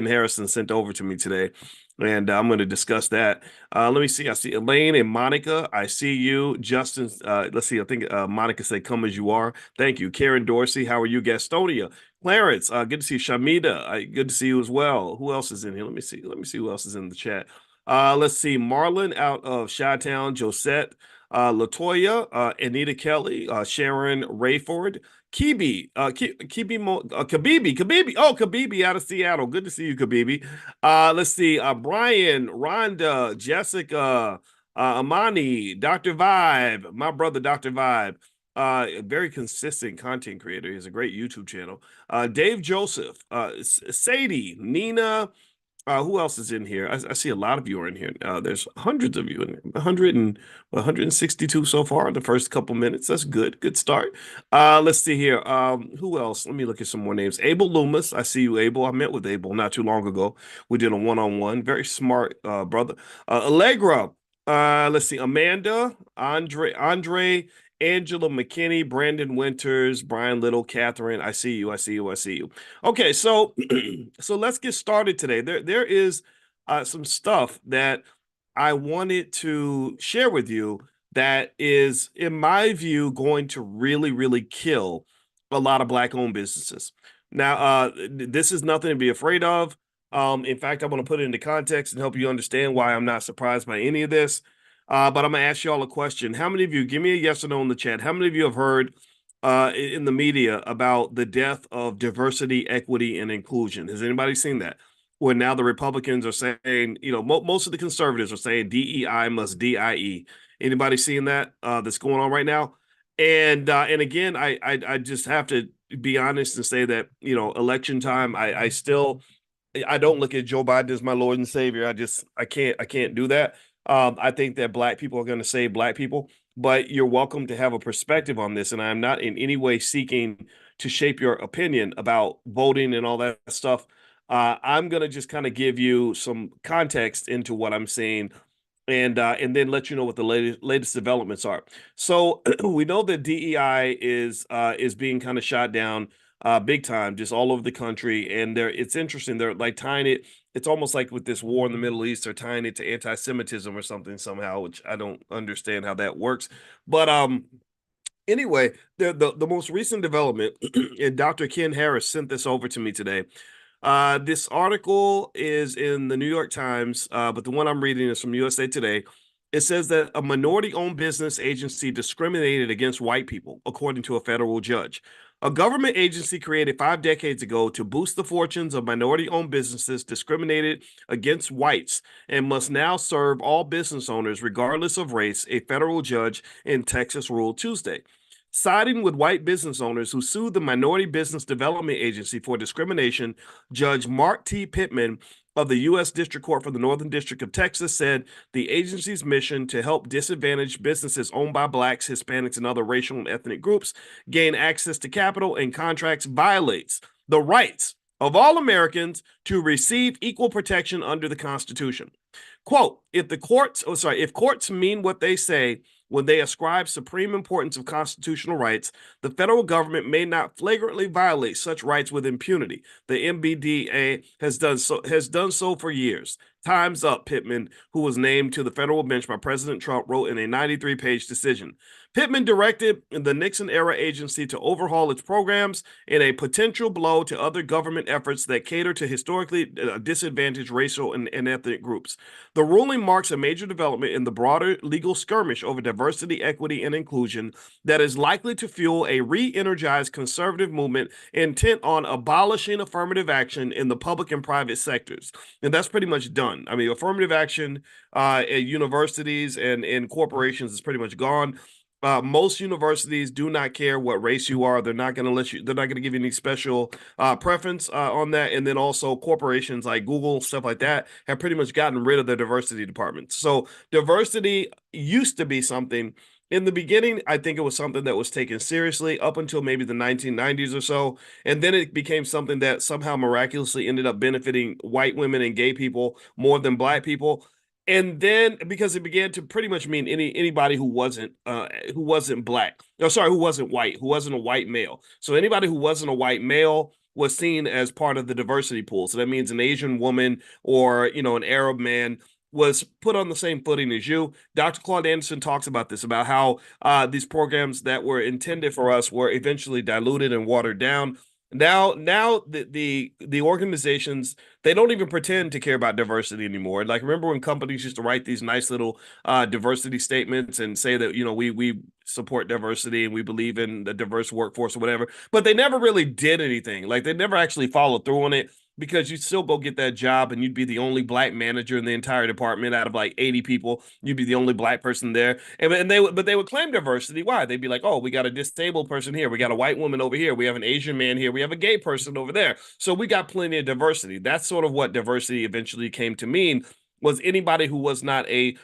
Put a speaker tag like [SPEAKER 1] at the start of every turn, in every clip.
[SPEAKER 1] Ken Harrison sent over to me today, and I'm going to discuss that. Let me see. I see Elaine and Monica. I see you. Justin, let's see. I think Monica said, come as you are. Thank you. Karen Dorsey, how are you? Gastonia. Clarence, good to see you. Shamida, good to see you as well. Who else is in here? Let me see. Let me see who else is in the chat. Let's see. Marlon out of Chi-Town, Josette, Latoya, Anita Kelly, Sharon Rayford, Kibi, Kabibi. Oh, Kabibi out of Seattle. Good to see you, Kabibi. Let's see. Brian, Rhonda, Jessica, Amani, Dr. Vibe, my brother, Dr. Vibe. A very consistent content creator. He has a great YouTube channel. Dave Joseph, Sadie, Nina. Who else is in here? I see a lot of you are in here. There's hundreds of you in here. 162 so far in the first couple minutes. That's good. Good start. Let's see here. Who else? Let me look at some more names. Abel Loomis. I see you, Abel. I met with Abel not too long ago. We did a one-on-one. Very smart brother. Allegra. Let's see. Amanda, Andre, Angela McKinney, Brandon Winters, Brian Little, Catherine. I see you. I see you. I see you. Okay, so so let's get started today. There is some stuff that I wanted to share with you that is, in my view, going to really kill a lot of Black-owned businesses. Now, this is nothing to be afraid of. In fact, I want to put it into context and help you understand why I'm not surprised by any of this. But I'm going to ask you all a question. How many of you, give me a yes or no in the chat, how many of you have heard in the media about the death of diversity, equity, and inclusion? Has anybody seen that? Where now the Republicans are saying, most of the conservatives are saying DEI must DIE. Anybody seeing that that's going on right now? And again, I just have to be honest and say that, election time, I don't look at Joe Biden as my Lord and Savior. I can't do that. I think that Black people are going to save Black people, but you're welcome to have a perspective on this. And I'm not in any way seeking to shape your opinion about voting and all that stuff. I'm going to just kind of give you some context into what I'm saying and then let you know what the latest developments are. So we know that DEI is being kind of shot down big time, just all over the country. And it's interesting. They're like tying it. It's almost like with this war in the Middle East, they're tying it to anti-Semitism or something somehow, which I don't understand how that works. But anyway, the most recent development, and Dr. Ken Harris sent this over to me today. This article is in the New York Times, but the one I'm reading is from USA Today. It says that a minority-owned business agency discriminated against white people, according to a federal judge. A government agency created 5 decades ago to boost the fortunes of minority-owned businesses discriminated against whites and must now serve all business owners regardless of race, a federal judge in Texas ruled Tuesday. Siding with white business owners who sued the Minority Business Development Agency for discrimination, Judge Mark T. Pittman of the U.S. District Court for the Northern District of Texas said the agency's mission to help disadvantaged businesses owned by Blacks, Hispanics, and other racial and ethnic groups gain access to capital and contracts violates the rights of all Americans to receive equal protection under the Constitution. Quote, if courts mean what they say when they ascribe supreme importance of constitutional rights, the federal government may not flagrantly violate such rights with impunity. The MBDA has done so for years. Time's up, Pittman, who was named to the federal bench by President Trump, wrote in a 93-page decision. Pittman directed the Nixon-era agency to overhaul its programs in a potential blow to other government efforts that cater to historically disadvantaged racial and ethnic groups. The ruling marks a major development in the broader legal skirmish over diversity, equity, and inclusion that is likely to fuel a re-energized conservative movement intent on abolishing affirmative action in the public and private sectors. And that's pretty much done. I mean, affirmative action at universities and in corporations is pretty much gone. Most universities do not care what race you are. They're not going to give you any special preference on that. And then also corporations like Google, stuff like that, have pretty much gotten rid of their diversity departments. So diversity used to be something. In the beginning, I think it was something that was taken seriously up until maybe the 1990s or so. And then it became something that somehow miraculously ended up benefiting white women and gay people more than Black people. And then because it began to pretty much mean anybody who wasn't Black, who wasn't white, who wasn't a white male. So anybody who wasn't a white male was seen as part of the diversity pool. So that means an Asian woman or, an Arab man was put on the same footing as you. Dr. Claude Anderson talks about this, about how these programs that were intended for us were eventually diluted and watered down. Now the organizations, they don't even pretend to care about diversity anymore. Like, remember when companies used to write these nice little diversity statements and say that we support diversity and we believe in the diverse workforce or whatever, but they never really did anything. Like, they never actually followed through on it, because you'd still go get that job and you'd be the only black manager in the entire department out of like 80 people. You'd be the only black person there. And they would claim diversity. Why? They'd be like, oh, we got a disabled person here. We got a white woman over here. We have an Asian man here. We have a gay person over there. So we got plenty of diversity. That's sort of what diversity eventually came to mean, was anybody who was not a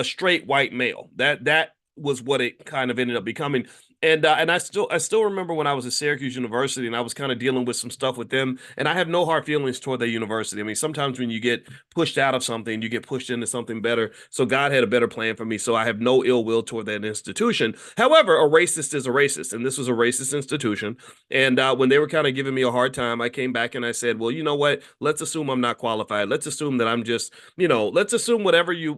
[SPEAKER 1] straight white male. That was what it kind of ended up becoming. And I still remember when I was at Syracuse University and I was kind of dealing with some stuff with them. And I have no hard feelings toward the university. I mean, sometimes when you get pushed out of something, you get pushed into something better. So God had a better plan for me. So I have no ill will toward that institution. However, a racist is a racist, and this was a racist institution. And when they were kind of giving me a hard time, I came back and I said, well, you know what? Let's assume I'm not qualified. Let's assume that I'm just, let's assume whatever you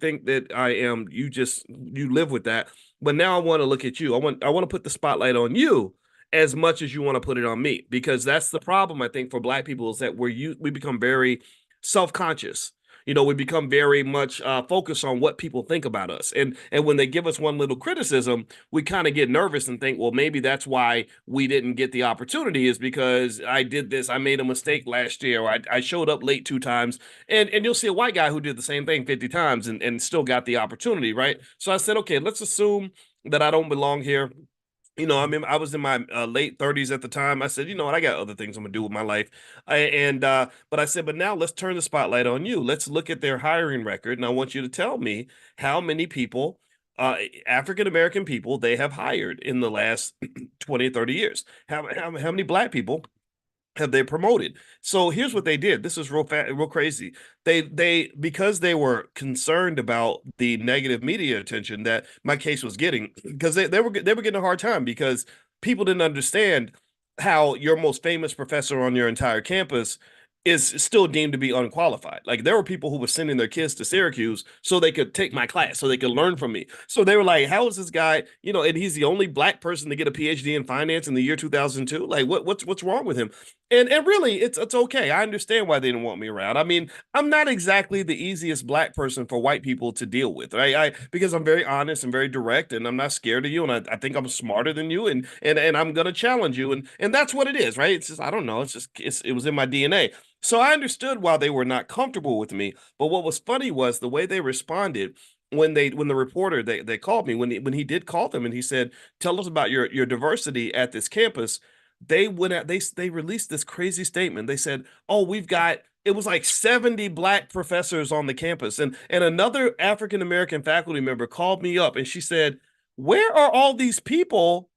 [SPEAKER 1] think that I am, you live with that. But now I want to look at you. I want to put the spotlight on you as much as you want to put it on me, because that's the problem, I think, for black people, is that we become very self-conscious. We become very much focused on what people think about us. And when they give us one little criticism, we kind of get nervous and think, well, maybe that's why we didn't get the opportunity, is because I did this. I made a mistake last year, or I showed up late 2 times. And you'll see a white guy who did the same thing 50 times and still got the opportunity, right? So I said, okay, let's assume that I don't belong here. I was in my late 30s at the time. I said, you know what, I got other things I'm gonna do with my life. But I said, but now let's turn the spotlight on you. Let's look at their hiring record, and I want you to tell me how many people, African American people, they have hired in the last 20 or 30 years. How many black people have they promoted? So here's what they did. This is real crazy. They because they were concerned about the negative media attention that my case was getting, because they were getting a hard time, because people didn't understand how your most famous professor on your entire campus is still deemed to be unqualified. Like, there were people who were sending their kids to Syracuse so they could take my class, so they could learn from me. So they were like, how is this guy, and he's the only black person to get a PhD in finance in the year 2002. Like, what's wrong with him? And really, it's okay. I understand why they didn't want me around. I mean, I'm not exactly the easiest black person for white people to deal with, right? Because I'm very honest and very direct, and I'm not scared of you, and I think I'm smarter than you, and I'm gonna challenge you, and that's what it is, right? It's just, I don't know. It was in my DNA. So I understood why they were not comfortable with me. But what was funny was the way they responded when the reporter, they called me, when he did call them, and he said, tell us about your diversity at this campus. They went out, they released this crazy statement. They said, oh, it was like 70 black professors on the campus. And another African American faculty member called me up, and she said, where are all these people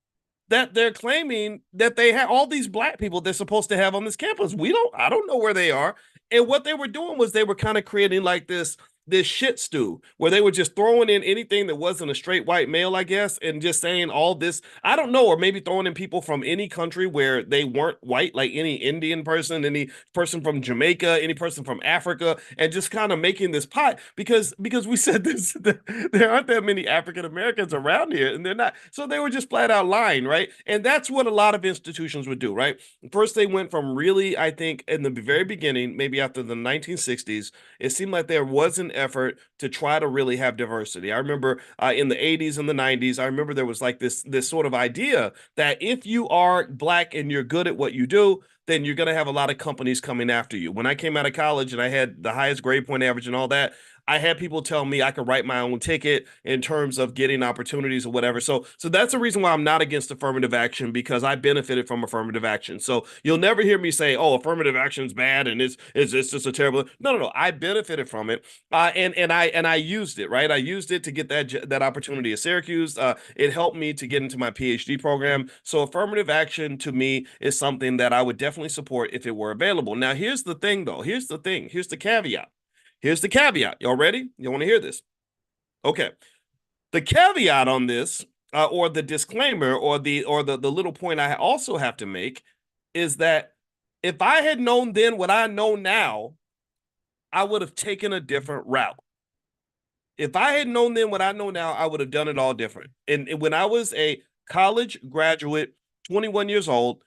[SPEAKER 1] that they're claiming that they have, all these black people they're supposed to have on this campus? I don't know where they are. And what they were doing was they were kind of creating like this shit stew, where they were just throwing in anything that wasn't a straight white male, I guess, and just saying all this. I don't know, or maybe throwing in people from any country where they weren't white, like any Indian person, any person from Jamaica, any person from Africa, and just kind of making this pot, because we said this, there aren't that many African Americans around here, and they're not. So they were just flat out lying, right? And that's what a lot of institutions would do, right? First, they went from, really, I think, in the very beginning, maybe after the 1960s, it seemed like there was an effort to try to really have diversity. I remember in the 80s and the 90s, I remember there was like this sort of idea that if you are black and you're good at what you do, then you're going to have a lot of companies coming after you. When I came out of college and I had the highest grade point average and all that, I had people tell me I could write my own ticket in terms of getting opportunities or whatever. So that's the reason why I'm not against affirmative action, because I benefited from affirmative action. So you'll never hear me say, "Oh, affirmative action is bad and it's just a terrible." No. I benefited from it, and I used it, right. I used it to get that opportunity at Syracuse. It helped me to get into my PhD program. So affirmative action to me is something that I would definitely support if it were available. Now, here's the thing, though. Here's the thing. Here's the caveat. Here's the caveat. Y'all ready? You want to hear this? Okay. The caveat on this, or the disclaimer, or the little point I also have to make, is that if I had known then what I know now, I would have taken a different route. If I had known then what I know now, I would have done it all different. And when I was a college graduate, 21 years old,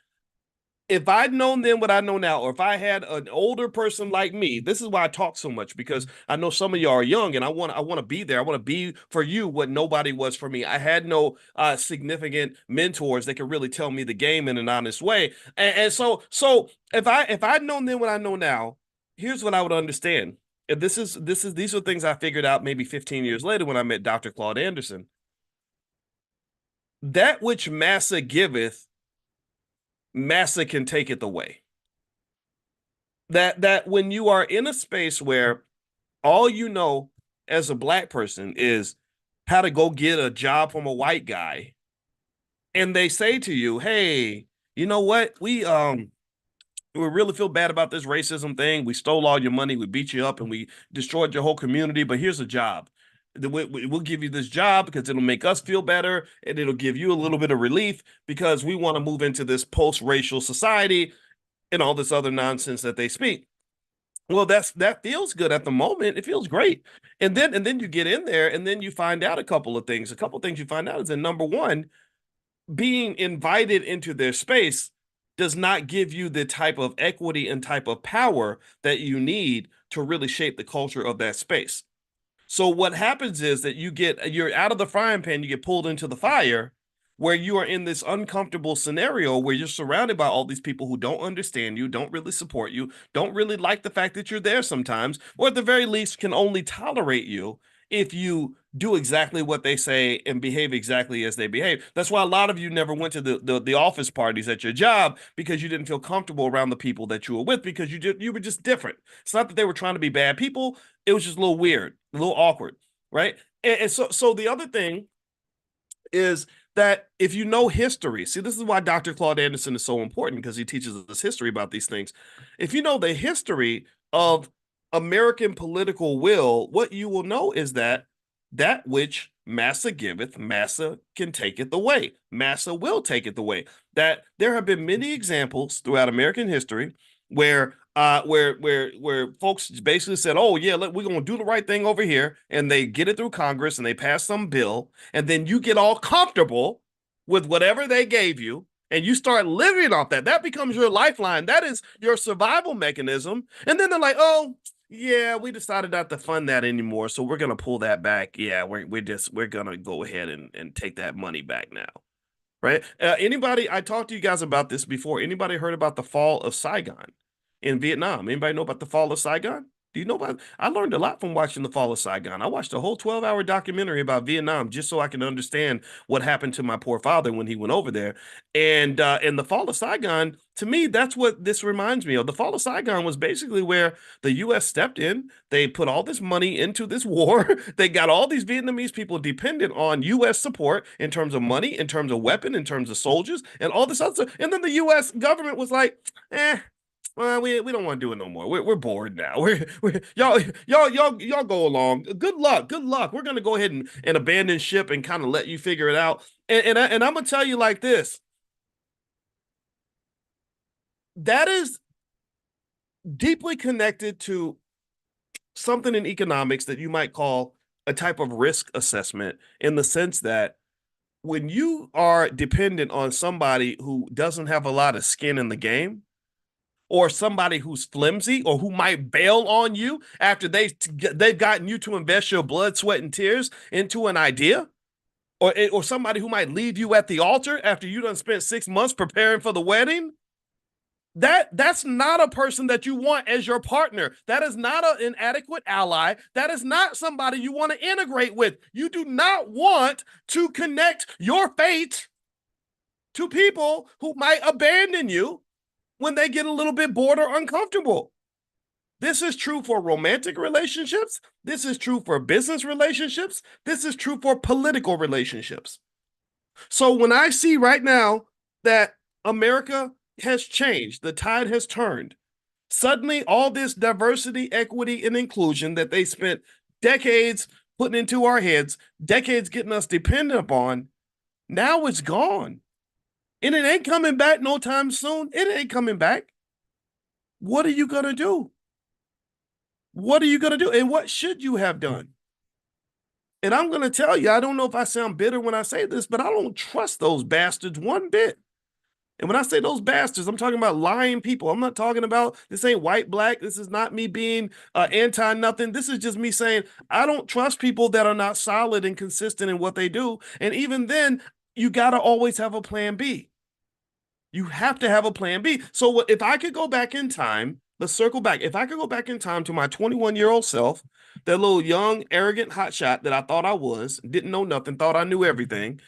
[SPEAKER 1] if I'd known then what I know now, or if I had an older person like me, this is why I talk so much, because I know some of y'all are young, and I want to be there. I want to be for you what nobody was for me. I had no significant mentors that could really tell me the game in an honest way. And so if I'd known then what I know now, here's what I would understand. And these are things I figured out maybe 15 years later when I met Dr. Claude Anderson. That which massa giveth, massa can take it away. That when you are in a space where all you know as a black person is how to go get a job from a white guy, and they say to you, "Hey, you know what? We really feel bad about this racism thing. We stole all your money, we beat you up, and we destroyed your whole community. But here's a job. We'll give you this job because it'll make us feel better, and it'll give you a little bit of relief because we want to move into this post-racial society and all this other nonsense that they speak." Well, that feels good at the moment. It feels great. And then you get in there and then you find out a couple of things. A couple of things you find out is that number one, being invited into their space does not give you the type of equity and type of power that you need to really shape the culture of that space. So what happens is that you're out of the frying pan, you get pulled into the fire, where you are in this uncomfortable scenario where you're surrounded by all these people who don't understand you, don't really support you, don't really like the fact that you're there sometimes, or at the very least can only tolerate you if you do exactly what they say and behave exactly as they behave. That's why a lot of you never went to the office parties at your job, because you didn't feel comfortable around the people that you were with, because you were just different. It's not that they were trying to be bad people. It was just a little weird, a little awkward, right? And so the other thing is that if you know history, see, this is why Dr. Claude Anderson is so important, because he teaches us history about these things. If you know the history of American political will, what you will know is that which massa giveth, massa can take it away. Massa will take it away. That there have been many examples throughout American history where folks basically said, "Oh yeah, we're gonna do the right thing over here," and they get it through Congress and they pass some bill, and then you get all comfortable with whatever they gave you, and you start living off that. That becomes your lifeline. That is your survival mechanism. And then they're like, "Oh yeah, we decided not to fund that anymore, so we're gonna pull that back. Yeah, we're gonna go ahead and take that money back now." Right? Anybody? I talked to you guys about this before. Anybody heard about the fall of Saigon in Vietnam? Anybody know about the fall of Saigon? Do you know about? I learned a lot from watching the fall of Saigon. I watched a whole 12-hour documentary about Vietnam just so I can understand what happened to my poor father when he went over there. And the fall of Saigon, to me, that's what this reminds me of. The fall of Saigon was basically where the U.S. stepped in. They put all this money into this war. They got all these Vietnamese people dependent on U.S. support in terms of money, in terms of weapon, in terms of soldiers, and all this other stuff. And then the U.S. government was like, well, we don't want to do it no more. We're bored now. We're y'all go along. Good luck. Good luck. We're gonna go ahead and abandon ship and kind of let you figure it out. And I'm gonna tell you like this. That is deeply connected to something in economics that you might call a type of risk assessment, in the sense that when you are dependent on somebody who doesn't have a lot of skin in the game, or somebody who's flimsy, or who might bail on you after they've gotten you to invest your blood, sweat, and tears into an idea, or somebody who might leave you at the altar after you done spent 6 months preparing for the wedding, that's not a person that you want as your partner. That is not an adequate ally. That is not somebody you want to integrate with. You do not want to connect your fate to people who might abandon you when they get a little bit bored or uncomfortable. This is true for romantic relationships. This is true for business relationships. This is true for political relationships. So when I see right now that America has changed, the tide has turned, suddenly all this diversity, equity, and inclusion that they spent decades putting into our heads, decades getting us dependent upon, now it's gone. And it ain't coming back no time soon. It ain't coming back. What are you going to do? What are you going to do? And what should you have done? And I'm going to tell you, I don't know if I sound bitter when I say this, but I don't trust those bastards one bit. And when I say those bastards, I'm talking about lying people. I'm not talking about this ain't white, black. This is not me being anti nothing. This is just me saying I don't trust people that are not solid and consistent in what they do. And even then, you got to always have a plan B. You have to have a plan B. So if I could go back in time, let's circle back. If I could go back in time to my 21-year-old self, that little young, arrogant hotshot that I thought I was, didn't know nothing, thought I knew everything.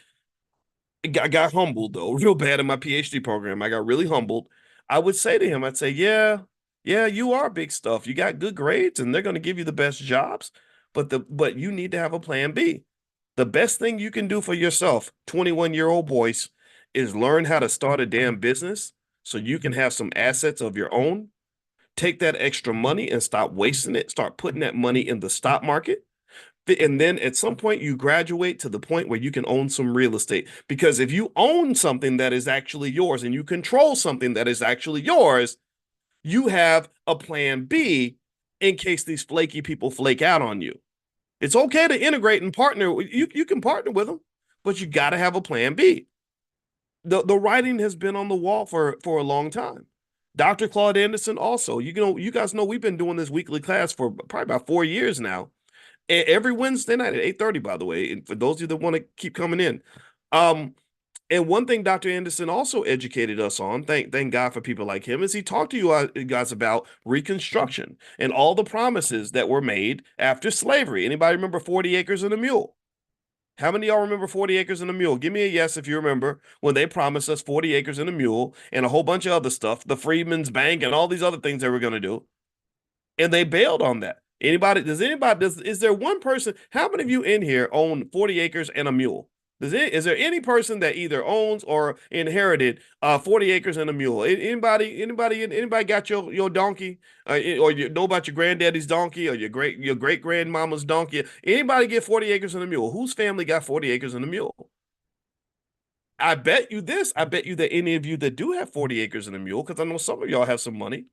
[SPEAKER 1] I got humbled though, real bad in my PhD program. I got really humbled. I would say to him, I'd say, yeah, you are big stuff. You got good grades and they're going to give you the best jobs, but you need to have a plan B. The best thing you can do for yourself, 21-year-old Boyce, is learn how to start a damn business so you can have some assets of your own. Take that extra money and stop wasting it. Start putting that money in the stock market. And then at some point, you graduate to the point where you can own some real estate. Because if you own something that is actually yours and you control something that is actually yours, you have a plan B in case these flaky people flake out on you. It's okay to integrate and partner. You can partner with them, but you got to have a plan B. The writing has been on the wall for a long time. Dr. Claude Anderson also, you guys know we've been doing this weekly class for probably about 4 years now. Every Wednesday night at 8:30, by the way, and for those of you that want to keep coming in. And one thing Dr. Anderson also educated us on, thank God for people like him, is he talked to you guys about reconstruction and all the promises that were made after slavery. Anybody remember 40 acres and a mule? How many of y'all remember 40 acres and a mule? Give me a yes if you remember when they promised us 40 acres and a mule and a whole bunch of other stuff, the Freedmen's Bank and all these other things they were going to do. And they bailed on that. Is there one person, how many of you in here own 40 acres and a mule? Is there any person that either owns or inherited 40 acres and a mule? Anybody got your donkey, or you know about your granddaddy's donkey or your great grandmama's donkey? Anybody get 40 acres and a mule? Whose family got 40 acres and a mule? I bet you this. I bet you that any of you that do have 40 acres and a mule, because I know some of y'all have some money.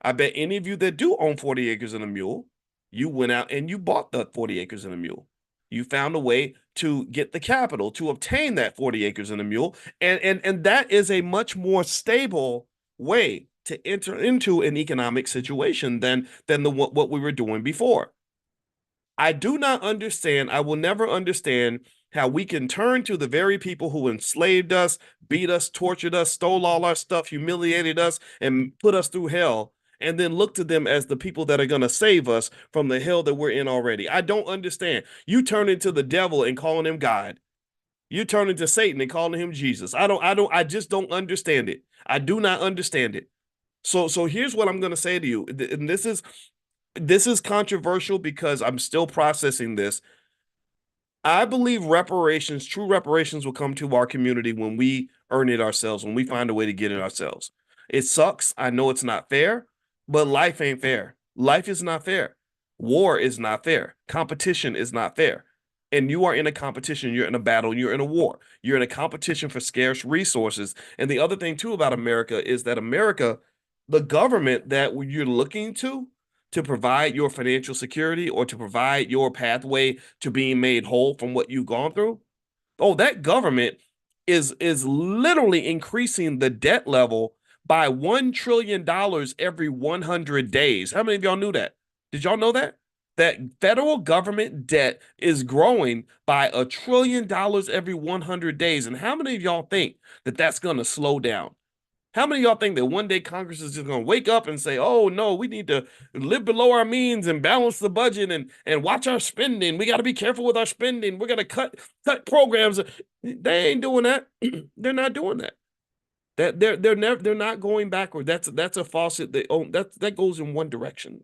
[SPEAKER 1] I bet any of you that do own 40 acres and a mule, you went out and you bought the 40 acres and a mule. You found a way to get the capital to obtain that 40 acres and a mule. And that is a much more stable way to enter into an economic situation than what we were doing before. I do not understand. I will never understand how we can turn to the very people who enslaved us, beat us, tortured us, stole all our stuff, humiliated us, and put us through hell, and then look to them as the people that are going to save us from the hell that we're in already. I don't understand. You turn into the devil and calling him God. You turn into Satan and calling him Jesus. I just don't understand it. I do not understand it. So here's what I'm going to say to you. And this is controversial because I'm still processing this. I believe true reparations will come to our community when we earn it ourselves, when we find a way to get it ourselves. It sucks. I know it's not fair, but life ain't fair. Life is not fair. War is not fair. Competition is not fair. And you are in a competition, you're in a battle, you're in a war. You're in a competition for scarce resources. And the other thing too about America is that the government that you're looking to provide your financial security or to provide your pathway to being made whole from what you've gone through. Oh, that government is literally increasing the debt level by $1 trillion every 100 days. How many of y'all knew that? Did y'all know that? That federal government debt is growing by $1 trillion every 100 days. And how many of y'all think that that's going to slow down? How many of y'all think that one day Congress is just going to wake up and say, oh, no, we need to live below our means and balance the budget and watch our spending. We got to be careful with our spending. We're going to cut programs. They ain't doing that. They're not doing that. They're not going backward. That's a faucet. That goes in one direction.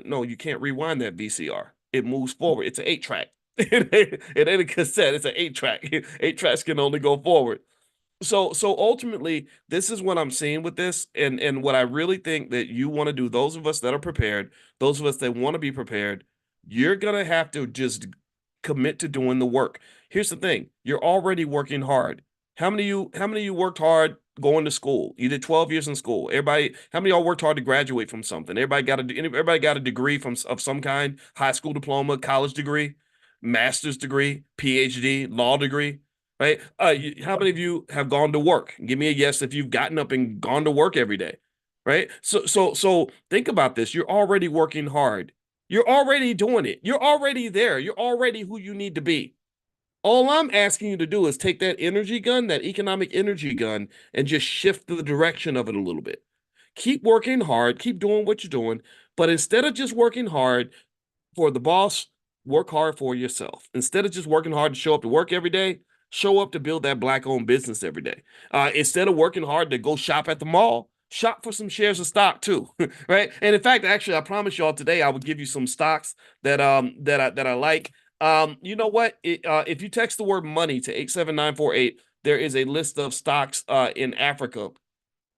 [SPEAKER 1] No, you can't rewind that VCR. It moves forward. It's an 8-track. It ain't a cassette. It's an 8-track. 8 tracks can only go forward. So ultimately, this is what I'm seeing with this, and what I really think that you want to do, those of us that are prepared, those of us that want to be prepared, you're gonna have to just commit to doing the work. Here's the thing: you're already working hard. How many of you worked hard going to school? You did 12 years in school. Everybody, how many of y'all worked hard to graduate from something? Everybody got a degree of some kind, high school diploma, college degree, master's degree, PhD, law degree, right? How many of you have gone to work? Give me a yes if you've gotten up and gone to work every day, right? So think about this. You're already working hard. You're already doing it. You're already there. You're already who you need to be. All I'm asking you to do is take that energy gun, that economic energy gun, and just shift the direction of it a little bit. Keep working hard, keep doing what you're doing, but instead of just working hard for the boss, work hard for yourself. Instead of just working hard to show up to work every day, show up to build that black-owned business every day. Instead of working hard to go shop at the mall, shop for some shares of stock too, right? And in fact, actually, I promised y'all today I would give you some stocks that I like. You know what? If you text the word money to 87948, there is a list of stocks in Africa,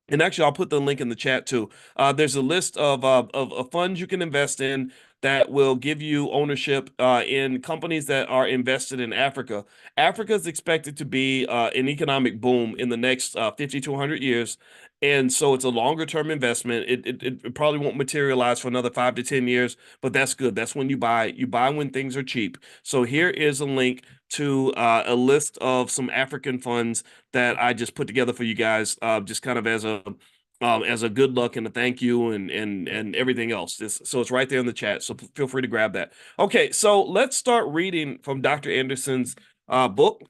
[SPEAKER 1] and actually, I'll put the link in the chat too. There's a list of funds you can invest in that will give you ownership in companies that are invested in Africa. Africa is expected to be an economic boom in the next 50 to 100 years. And so it's a longer term investment. It probably won't materialize for another 5 to 10 years, but that's good. That's when you buy. You buy when things are cheap. So here is a link to a list of some African funds that I just put together for you guys, just kind of as a good luck and a thank you and everything else. So it's right there in the chat. So feel free to grab that. Okay, so let's start reading from Dr. Anderson's book,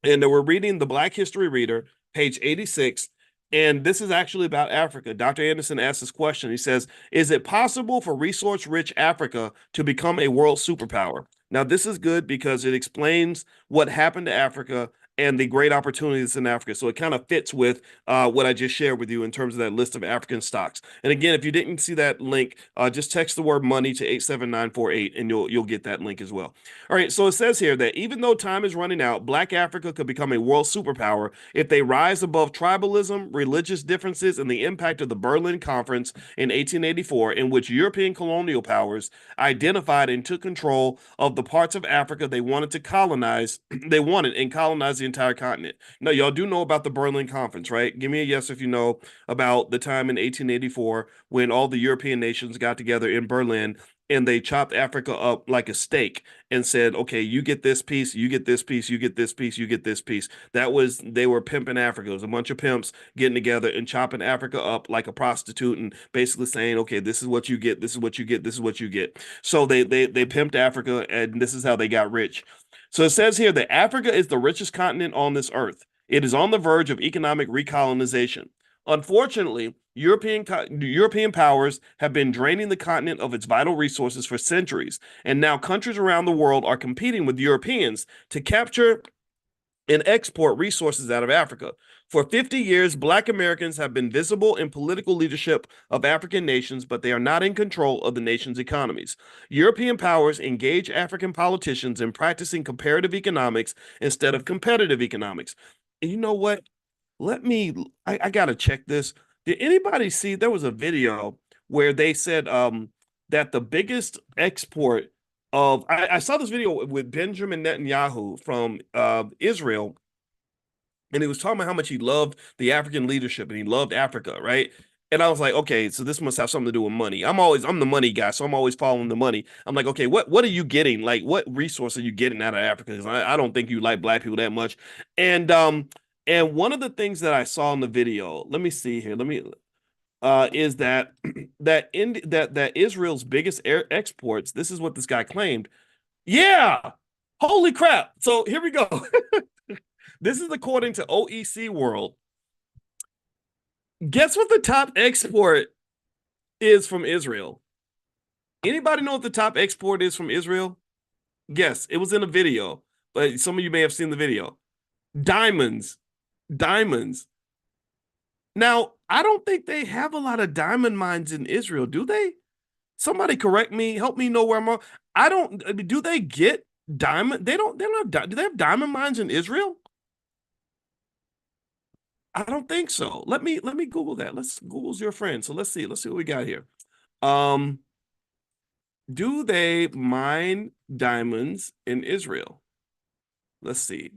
[SPEAKER 1] and we're reading the Black History Reader, page 86. And this is actually about Africa. Dr. Anderson asked this question. He says, is it possible for resource-rich Africa to become a world superpower? Now, this is good because it explains what happened to Africa and the great opportunities in Africa. So it kind of fits with what I just shared with you in terms of that list of African stocks. And again, if you didn't see that link, just text the word money to 87948 and you'll get that link as well. All right, so it says here that even though time is running out, Black Africa could become a world superpower if they rise above tribalism, religious differences, and the impact of the Berlin Conference in 1884, in which European colonial powers identified and took control of the parts of Africa they wanted to colonize. They wanted and colonize the entire continent. Now, y'all do know about the Berlin Conference, right? Give me a yes if you know about the time in 1884 when all the European nations got together in Berlin and they chopped Africa up like a steak and said, okay, you get this piece, you get this piece, you get this piece, you get this piece. They were pimping Africa. It was a bunch of pimps getting together and chopping Africa up like a prostitute and basically saying, okay, this is what you get, this is what you get, this is what you get. So they pimped Africa, and this is how they got rich. So it says here that Africa is the richest continent on this earth. It is on the verge of economic recolonization. Unfortunately, European powers have been draining the continent of its vital resources for centuries, and now countries around the world are competing with Europeans to capture and export resources out of Africa. For 50 years, Black Americans have been visible in political leadership of African nations, but they are not in control of the nation's economies. European powers engage African politicians in practicing comparative economics instead of competitive economics. And you know what? I gotta check this. Did anybody see there was a video where they said that the biggest export of I saw this video with Benjamin Netanyahu from Israel, and he was talking about how much he loved the African leadership and he loved Africa, right? And I was like, okay, so this must have something to do with money. I'm the money guy, so I'm always following the money. I'm like, okay, what are you getting? Like, what resource are you getting out of Africa? Because I don't think you like Black people that much. And and one of the things that I saw in the video, let me see here, let me is that that Israel's biggest exports. This is what this guy claimed. Yeah, holy crap! So here we go. This is according to OEC World. Guess what the top export is from Israel? Anybody know what the top export is from Israel? Guess. It was in a video, but some of you may have seen the video. Diamonds. Diamonds. Now, I don't think they have a lot of diamond mines in Israel, do they? Somebody correct me, help me know where I'm wrong. I don't, do they get diamond? They don't have, do they have diamond mines in Israel? I don't think so. Let me Google that. Let's Google's your friend. So let's see. Let's see what we got here. Um, do they mine diamonds in Israel? Let's see.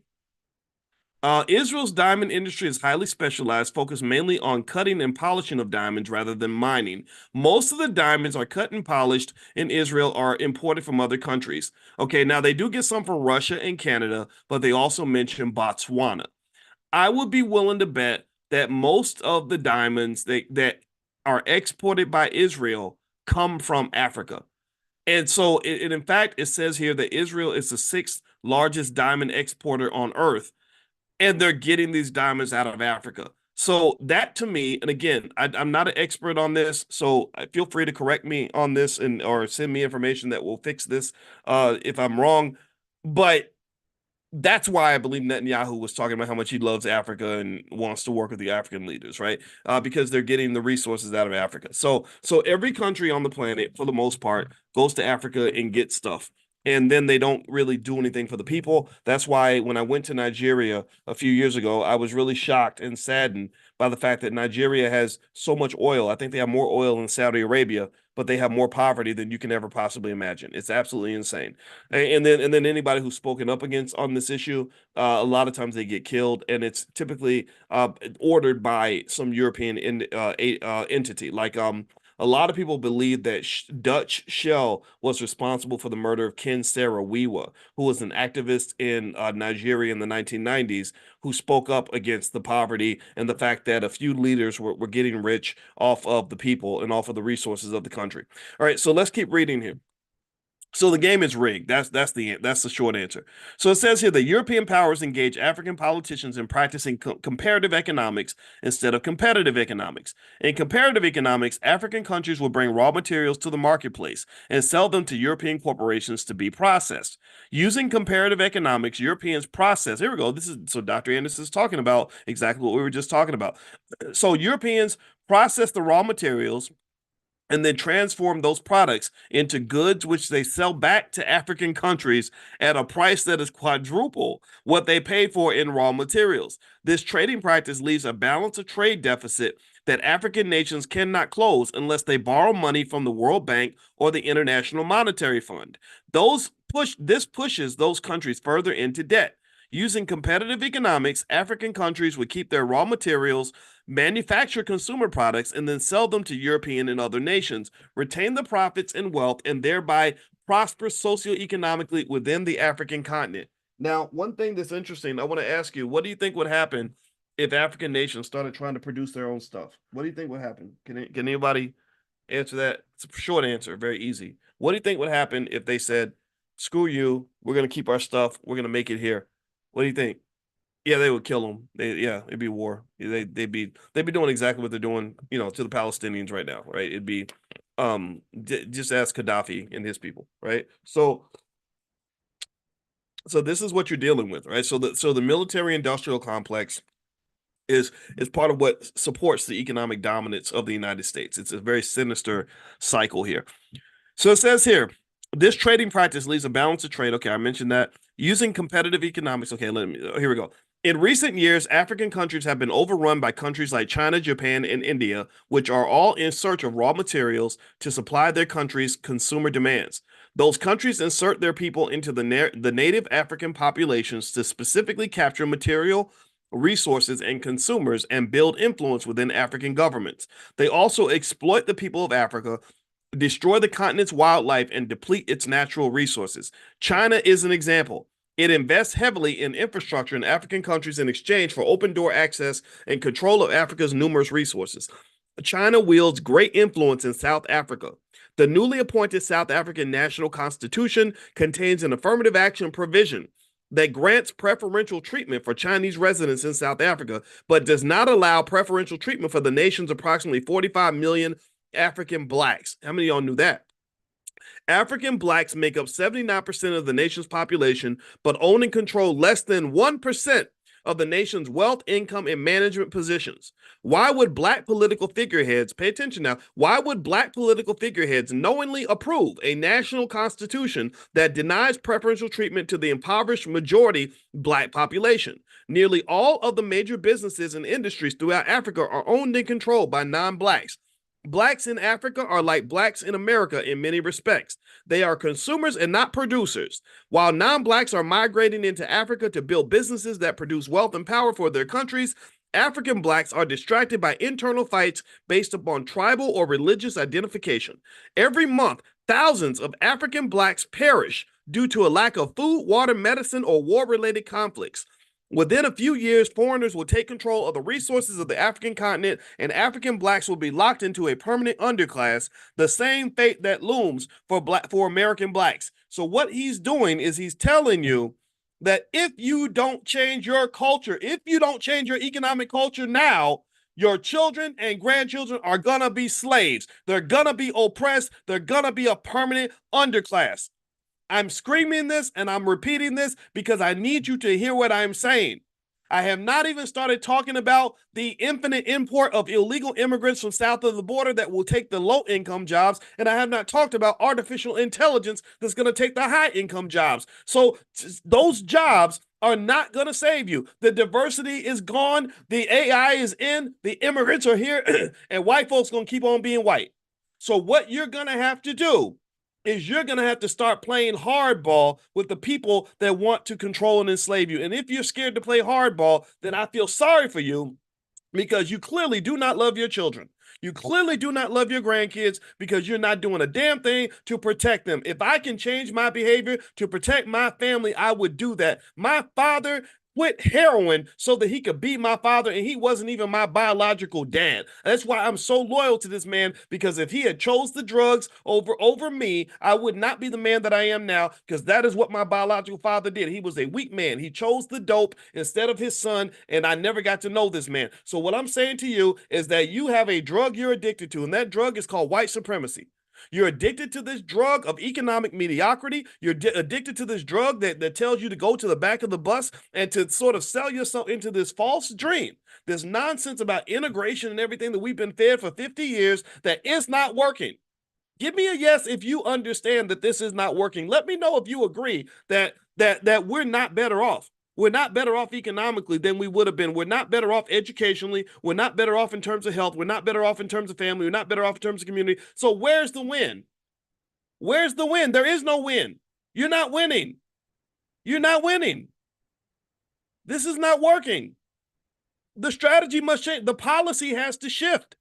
[SPEAKER 1] Israel's diamond industry is highly specialized, focused mainly on cutting and polishing of diamonds rather than mining. Most of the diamonds are cut and polished in Israel are imported from other countries. Okay, now they do get some from Russia and Canada, but they also mention Botswana. I would be willing to bet that most of the diamonds that are exported by Israel come from Africa. And so, in fact, it says here that Israel is the sixth largest diamond exporter on earth, and they're getting these diamonds out of Africa. So that to me, and again, I'm not an expert on this, so feel free to correct me on this and or send me information that will fix this if I'm wrong. But that's why I believe Netanyahu was talking about how much he loves Africa and wants to work with the African leaders, right? Because they're getting the resources out of Africa. So every country on the planet, for the most part, goes to Africa and gets stuff. And then they don't really do anything for the people. That's why when I went to Nigeria a few years ago, I was really shocked and saddened by the fact that Nigeria has so much oil. I think they have more oil than Saudi Arabia, but they have more poverty than you can ever possibly imagine. It's absolutely insane. And then anybody who's spoken up against on this issue, a lot of times they get killed, and it's typically ordered by some European entity. Like a lot of people believe that Dutch Shell was responsible for the murder of Ken Saro-Wiwa, who was an activist in Nigeria in the 1990s, who spoke up against the poverty and the fact that a few leaders were getting rich off of the people and off of the resources of the country. All right, so let's keep reading here. So the game is rigged. That's the short answer. So it says here that European powers engage African politicians in practicing comparative economics instead of competitive economics. In comparative economics, African countries will bring raw materials to the marketplace and sell them to European corporations to be processed. Using comparative economics, Europeans process. Here we go. This is so Dr. Anderson is talking about exactly what we were just talking about. So Europeans process the raw materials and then transform those products into goods which they sell back to African countries at a price that is quadruple what they paid for in raw materials. This trading practice leaves a balance of trade deficit that African nations cannot close unless they borrow money from the World Bank or the International Monetary Fund. This pushes those countries further into debt. Using competitive economics, African countries would keep their raw materials, manufacture consumer products, and then sell them to European and other nations, retain the profits and wealth, and thereby prosper socioeconomically within the African continent. Now, one thing that's interesting, I want to ask you, what do you think would happen if African nations started trying to produce their own stuff? What do you think would happen? Can anybody answer that? It's a short answer, very easy. What do you think would happen if they said, screw you, we're going to keep our stuff, we're going to make it here? What do you think? Yeah, they would kill them. It'd be war. They'd be doing exactly what they're doing, to the Palestinians right now, right? It'd be just ask Gaddafi and his people, right? So this is what you're dealing with, right? So the military industrial complex is part of what supports the economic dominance of the United States. It's a very sinister cycle here. So it says here, this trading practice leaves a balance of trade. Okay, I mentioned that. Using competitive economics. Okay, here we go. In recent years, African countries have been overrun by countries like China, Japan, and India, which are all in search of raw materials to supply their country's consumer demands. Those countries insert their people into the native African populations to specifically capture material resources and consumers and build influence within African governments. They also exploit the people of Africa, destroy the continent's wildlife, and deplete its natural resources. China is an example. It invests heavily in infrastructure in African countries in exchange for open door access and control of Africa's numerous resources. China wields great influence in South Africa. The newly appointed South African National Constitution contains an affirmative action provision that grants preferential treatment for Chinese residents in South Africa, but does not allow preferential treatment for the nation's approximately 45 million African blacks. How many of y'all knew that? African blacks make up 79% of the nation's population, but own and control less than 1% of the nation's wealth, income, and management positions. Why would black political figureheads, pay attention now, why would black political figureheads knowingly approve a national constitution that denies preferential treatment to the impoverished majority black population? Nearly all of the major businesses and industries throughout Africa are owned and controlled by non-blacks. Blacks in Africa are like blacks in America in many respects. They are consumers and not producers. While non-blacks are migrating into Africa to build businesses that produce wealth and power for their countries, African blacks are distracted by internal fights based upon tribal or religious identification. Every month, thousands of African blacks perish due to a lack of food, water, medicine, or war-related conflicts. Within a few years, foreigners will take control of the resources of the African continent, and African blacks will be locked into a permanent underclass, the same fate that looms for American blacks. So what he's doing is he's telling you that if you don't change your culture, if you don't change your economic culture now, your children and grandchildren are going to be slaves. They're going to be oppressed. They're going to be a permanent underclass. I'm screaming this and I'm repeating this because I need you to hear what I'm saying. I have not even started talking about the infinite import of illegal immigrants from south of the border that will take the low-income jobs, and I have not talked about artificial intelligence that's going to take the high-income jobs. So those jobs are not going to save you. The diversity is gone. The AI is in. The immigrants are here, and white folks going to keep on being white. So what you're going to have to do is you're going to have to start playing hardball with the people that want to control and enslave you. And if you're scared to play hardball, then I feel sorry for you because you clearly do not love your children. You clearly do not love your grandkids because you're not doing a damn thing to protect them. If I can change my behavior to protect my family, I would do that. My father quit heroin so that he could be my father, and he wasn't even my biological dad. That's why I'm so loyal to this man, because if he had chose the drugs over me, I would not be the man that I am now, because that is what my biological father did. He was a weak man. He chose the dope instead of his son, and I never got to know this man. So what I'm saying to you is that you have a drug you're addicted to, and that drug is called white supremacy. You're addicted to this drug of economic mediocrity. You're addicted to this drug that tells you to go to the back of the bus and to sort of sell yourself into this false dream, this nonsense about integration and everything that we've been fed for 50 years that is not working. Give me a yes if you understand that this is not working. Let me know if you agree that we're not better off. We're not better off economically than we would have been. We're not better off educationally. We're not better off in terms of health. We're not better off in terms of family. We're not better off in terms of community. So where's the win? Where's the win? There is no win. You're not winning. You're not winning. This is not working. The strategy must change. The policy has to shift.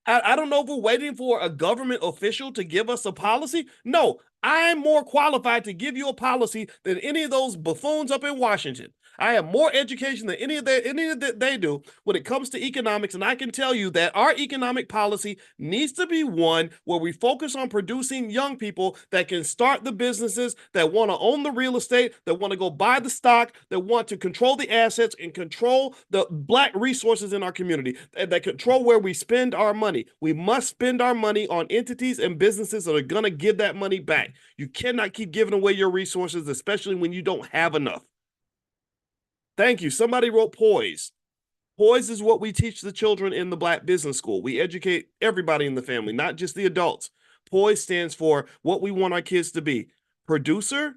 [SPEAKER 1] I don't know if we're waiting for a government official to give us a policy. No, I'm more qualified to give you a policy than any of those buffoons up in Washington. I have more education than any of that they do when it comes to economics, and I can tell you that our economic policy needs to be one where we focus on producing young people that can start the businesses, that want to own the real estate, that want to go buy the stock, that want to control the assets and control the black resources in our community, that control where we spend our money. We must spend our money on entities and businesses that are going to give that money back. You cannot keep giving away your resources, especially when you don't have enough. Thank you. Somebody wrote POISE. POISE is what we teach the children in the Black Business School. We educate everybody in the family, not just the adults. POISE stands for what we want our kids to be: producer,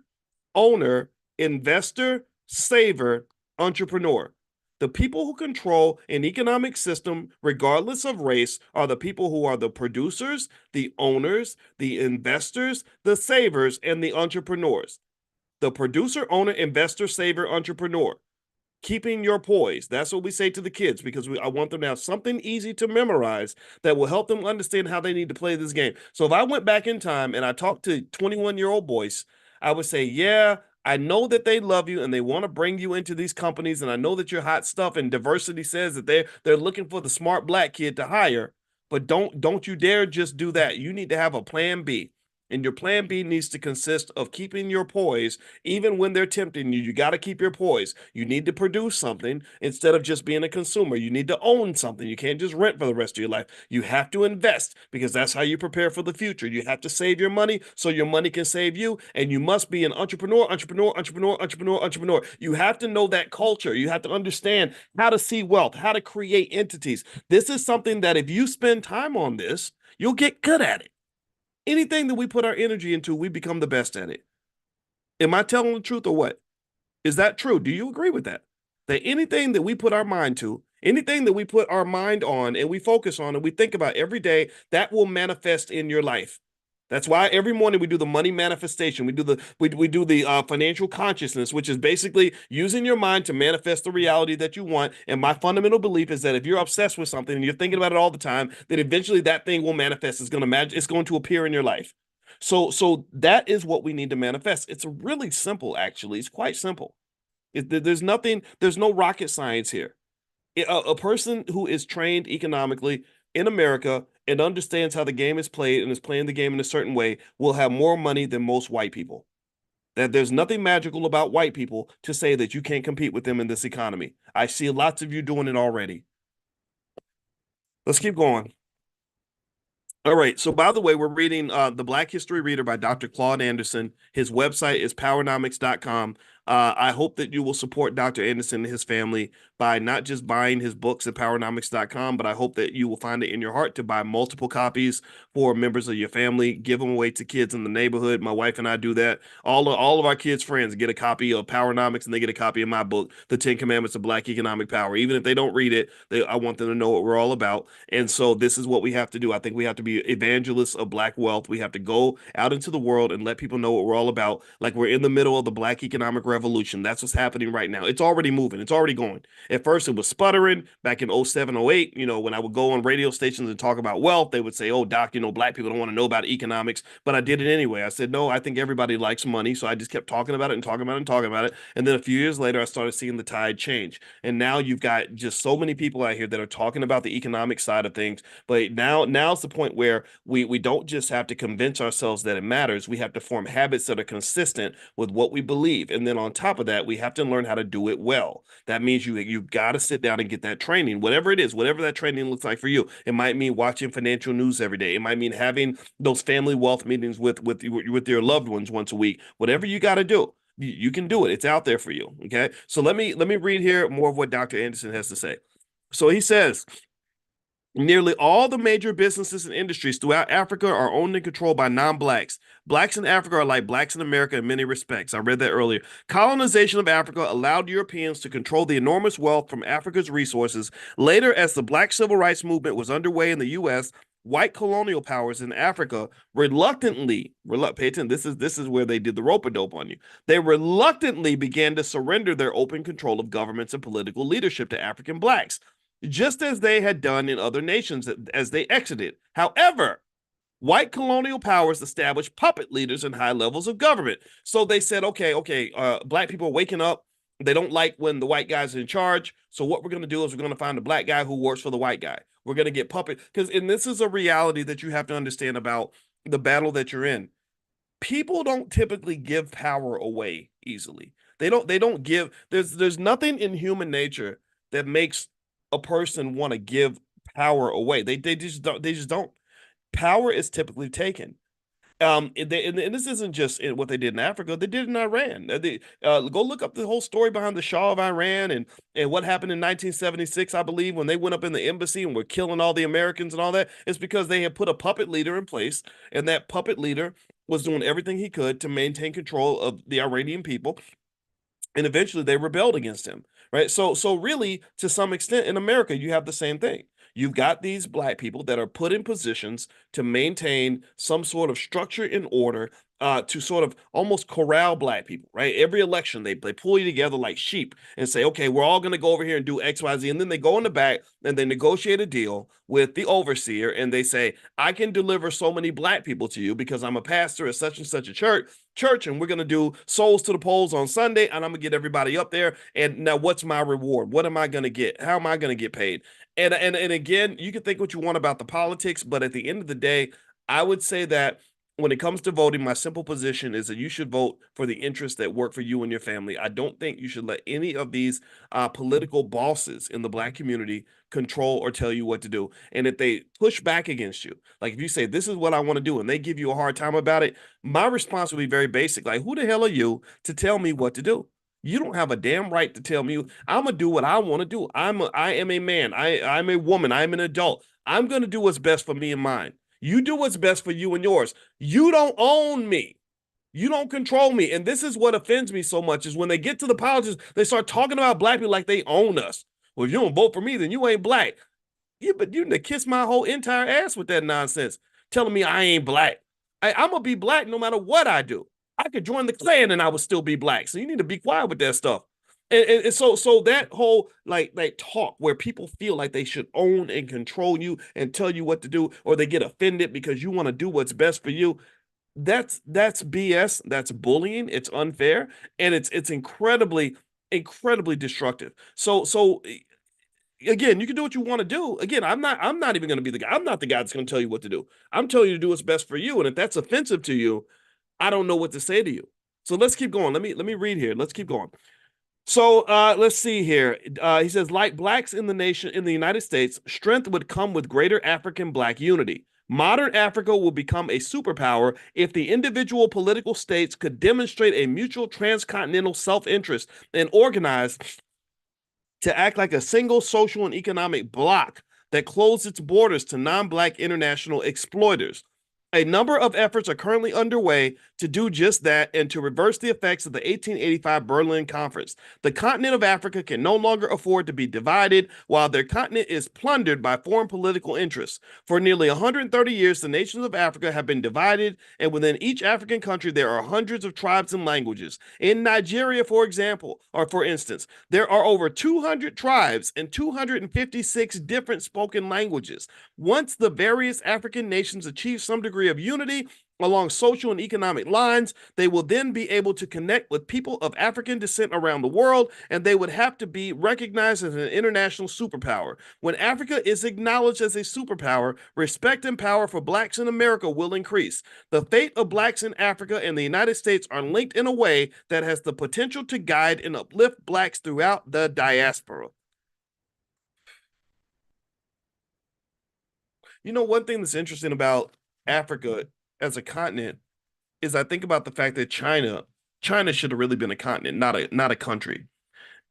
[SPEAKER 1] owner, investor, saver, entrepreneur. The people who control an economic system, regardless of race, are the people who are the producers, the owners, the investors, the savers, and the entrepreneurs. The producer, owner, investor, saver, entrepreneur. Keeping your poise. That's what we say to the kids, because I want them to have something easy to memorize that will help them understand how they need to play this game. So if I went back in time and I talked to 21-year-old Boyce, I would say, yeah, I know that they love you and they want to bring you into these companies, and I know that you're hot stuff, and diversity says that they're looking for the smart black kid to hire, but don't you dare just do that. You need to have a plan B. And your plan B needs to consist of keeping your poise. Even when they're tempting you, you got to keep your poise. You need to produce something instead of just being a consumer. You need to own something. You can't just rent for the rest of your life. You have to invest, because that's how you prepare for the future. You have to save your money so your money can save you. And you must be an entrepreneur. You have to know that culture. You have to understand how to see wealth, how to create entities. This is something that if you spend time on this, you'll get good at it. Anything that we put our energy into, we become the best at it. Am I telling the truth or what? Is that true? Do you agree with that? That anything that we put our mind to Anything that we put our mind on and we focus on and we think about every day, that will manifest in your life. That's why every morning we do the money manifestation. We do the financial consciousness, which is basically using your mind to manifest the reality that you want. And my fundamental belief is that if you're obsessed with something and you're thinking about it all the time, then eventually that thing will manifest. It's going to appear in your life. So that is what we need to manifest. It's really simple, actually. It's quite simple. There's nothing. There's no rocket science here. A person who is trained economically in America and understands how the game is played and is playing the game in a certain way will have more money than most white people. That there's nothing magical about white people to say that you can't compete with them in this economy. I see lots of you doing it already. Let's keep going. All right. So, by the way, we're reading The Black History Reader by Dr. Claude Anderson. His website is powernomics.com. I hope that you will support Dr. Anderson and his family by not just buying his books at powernomics.com, but I hope that you will find it in your heart to buy multiple copies for members of your family, give them away to kids in the neighborhood. My wife and I do that. All of our kids' friends get a copy of Powernomics and they get a copy of my book, The 10 Commandments of Black Economic Power. Even if they don't read it, I want them to know what we're all about. And so this is what we have to do. I think we have to be evangelists of Black wealth. We have to go out into the world and let people know what we're all about. Like we're in the middle of the Black economic revolution. That's what's happening right now. It's already moving. It's already going. At first, it was sputtering back in 07, 08. When I would go on radio stations and talk about wealth, they would say, oh, Doc, Black people don't want to know about economics. But I did it anyway. I said, no, I think everybody likes money. So I just kept talking about it and talking about it and talking about it. And then a few years later, I started seeing the tide change. And now you've got just so many people out here that are talking about the economic side of things. But now's the point where we don't just have to convince ourselves that it matters. We have to form habits that are consistent with what we believe. And then on top of that, we have to learn how to do it well. That means you've got to sit down and get that training, whatever it is, whatever that training looks like for you. It might mean watching financial news every day. It might mean having those family wealth meetings with your loved ones once a week. Whatever you got to do, you can do it. It's out there for you. Okay. So let me read here more of what Dr. Anderson has to say. So he says, nearly all the major businesses and industries throughout Africa are owned and controlled by non-blacks. Blacks in Africa are like blacks in America in many respects. I read that earlier. Colonization of Africa allowed Europeans to control the enormous wealth from Africa's resources. Later, as the Black Civil Rights Movement was underway in the U.S., white colonial powers in Africa reluctantly, pay attention, this is where they did the rope-a-dope on you. They reluctantly began to surrender their open control of governments and political leadership to African blacks, just as they had done in other nations as they exited. However, white colonial powers established puppet leaders in high levels of government. So they said, okay, black people are waking up. They don't like when the white guys are in charge. So what we're going to do is we're going to find a black guy who works for the white guy. We're going to get puppet, and this is a reality that you have to understand about the battle that you're in. People don't typically give power away easily. They don't give, there's nothing in human nature that makes a person want to give power away. They just don't. Power is typically taken. And this isn't just what they did in Africa. They did it in Iran. Go look up the whole story behind the Shah of Iran and what happened in 1976, I believe, when they went up in the embassy and were killing all the Americans and all that. It's because they had put a puppet leader in place, and that puppet leader was doing everything he could to maintain control of the Iranian people. And eventually they rebelled against him, right? So really, to some extent in America, you have the same thing. You've got these black people that are put in positions to maintain some sort of structure and order, to sort of almost corral black people, right? Every election, they pull you together like sheep and say, okay, we're all going to go over here and do X, Y, Z. And then they go in the back and they negotiate a deal with the overseer. And they say, I can deliver so many black people to you because I'm a pastor at such and such a church, and we're going to do souls to the polls on Sunday, and I'm going to get everybody up there. And now what's my reward? What am I going to get? How am I going to get paid? And again, you can think what you want about the politics, but at the end of the day, I would say that when it comes to voting, my simple position is that you should vote for the interests that work for you and your family. I don't think you should let any of these political bosses in the black community control or tell you what to do. And if they push back against you, like if you say, this is what I want to do, and they give you a hard time about it, my response would be very basic. Like, who the hell are you to tell me what to do? You don't have a damn right to tell me. I'm going to do what I want to do. I am a man. I'm a woman. I'm an adult. I'm going to do what's best for me and mine. You do what's best for you and yours. You don't own me. You don't control me. And this is what offends me so much is when they get to the politics, they start talking about black people like they own us. Well, if you don't vote for me, then you ain't black. Yeah, but you done kiss my whole entire ass with that nonsense, telling me I ain't black. I'm gonna be black no matter what I do. I could join the Klan and I would still be black. So you need to be quiet with that stuff. And so that whole like talk where people feel like they should own and control you and tell you what to do, or they get offended because you want to do what's best for you. That's BS. That's bullying. It's unfair, and it's incredibly destructive. So again, you can do what you want to do. Again, I'm not even going to be the guy. I'm not the guy that's going to tell you what to do. I'm telling you to do what's best for you. And if that's offensive to you, I don't know what to say to you. So let's keep going. Let me read here. Let's keep going. So let's see here. He says, like blacks in the nation in the United States, strength would come with greater African black unity. Modern Africa will become a superpower if the individual political states could demonstrate a mutual transcontinental self-interest and organize to act like a single social and economic bloc that closed its borders to non-black international exploiters. A number of efforts are currently underway to do just that and to reverse the effects of the 1885 Berlin Conference. The continent of Africa can no longer afford to be divided while their continent is plundered by foreign political interests. For nearly 130 years, the nations of Africa have been divided, and within each African country, there are hundreds of tribes and languages. In Nigeria, for example, or for instance, there are over 200 tribes and 256 different spoken languages. Once the various African nations achieve some degree of unity along social and economic lines, they will then be able to connect with people of African descent around the world, and they would have to be recognized as an international superpower. When Africa is acknowledged as a superpower, respect and power for blacks in America will increase. The fate of blacks in Africa and the United States are linked in a way that has the potential to guide and uplift blacks throughout the diaspora. You know, one thing that's interesting about Africa as a continent is I think about the fact that China should have really been a continent, not a country.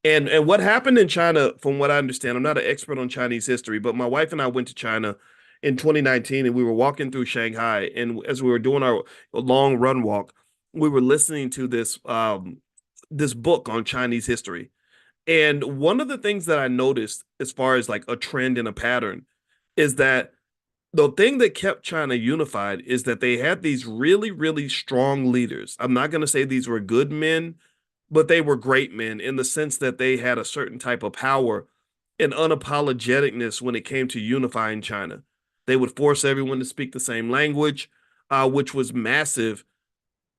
[SPEAKER 1] And what happened in China, from what I understand, I'm not an expert on Chinese history, but my wife and I went to China in 2019 and we were walking through Shanghai. And as we were doing our long run walk, we were listening to this book on Chinese history. And one of the things that I noticed as far as like a trend and a pattern is that the thing that kept China unified is that they had these really strong leaders. I'm not going to say these were good men, but they were great men in the sense that they had a certain type of power and unapologeticness when it came to unifying China. They would force everyone to speak the same language, which was massive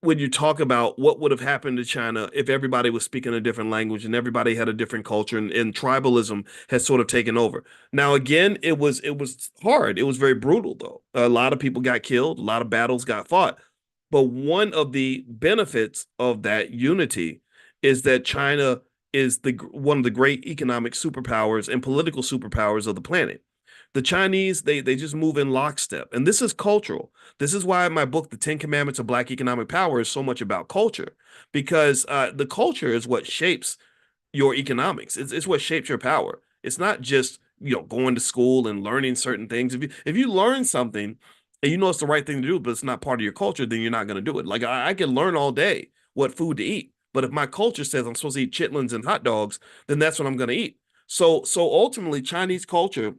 [SPEAKER 1] when you talk about what would have happened to China if everybody was speaking a different language and everybody had a different culture, and tribalism has sort of taken over. Now, again, it was hard. It was very brutal, though. A lot of people got killed, a lot of battles got fought. But one of the benefits of that unity is that China is the one of the great economic superpowers and political superpowers of the planet. The Chinese, they just move in lockstep. And this is cultural. This is why my book, The 10 Commandments of Black Economic Power, is so much about culture, because the culture is what shapes your economics. It's what shapes your power. It's not just, going to school and learning certain things. If you learn something and you know it's the right thing to do, but it's not part of your culture, then you're not going to do it. Like I can learn all day what food to eat, but if my culture says I'm supposed to eat chitlins and hot dogs, then that's what I'm going to eat. So ultimately, Chinese culture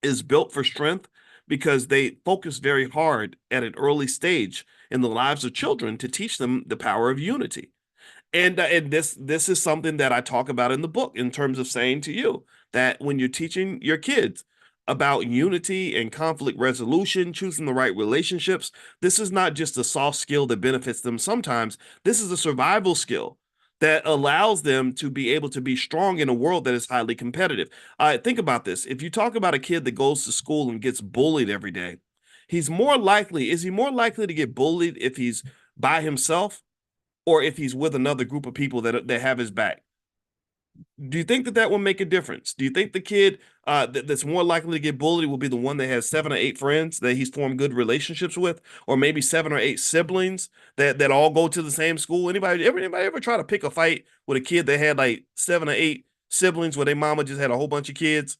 [SPEAKER 1] is built for strength because they focus very hard at an early stage in the lives of children to teach them the power of unity. And this is something that I talk about in the book in terms of saying to you that when you're teaching your kids about unity and conflict resolution, choosing the right relationships, this is not just a soft skill that benefits them sometimes. This is a survival skill that allows them to be able to be strong in a world that is highly competitive. Think about this. If you talk about a kid that goes to school and gets bullied every day, is he more likely to get bullied if he's by himself or if he's with another group of people that have his back? Do you think that will make a difference? Do you think the kid that's more likely to get bullied will be the one that has 7 or 8 friends that he's formed good relationships with, or maybe 7 or 8 siblings that all go to the same school? Anybody ever try to pick a fight with a kid that had like 7 or 8 siblings where their mama just had a whole bunch of kids?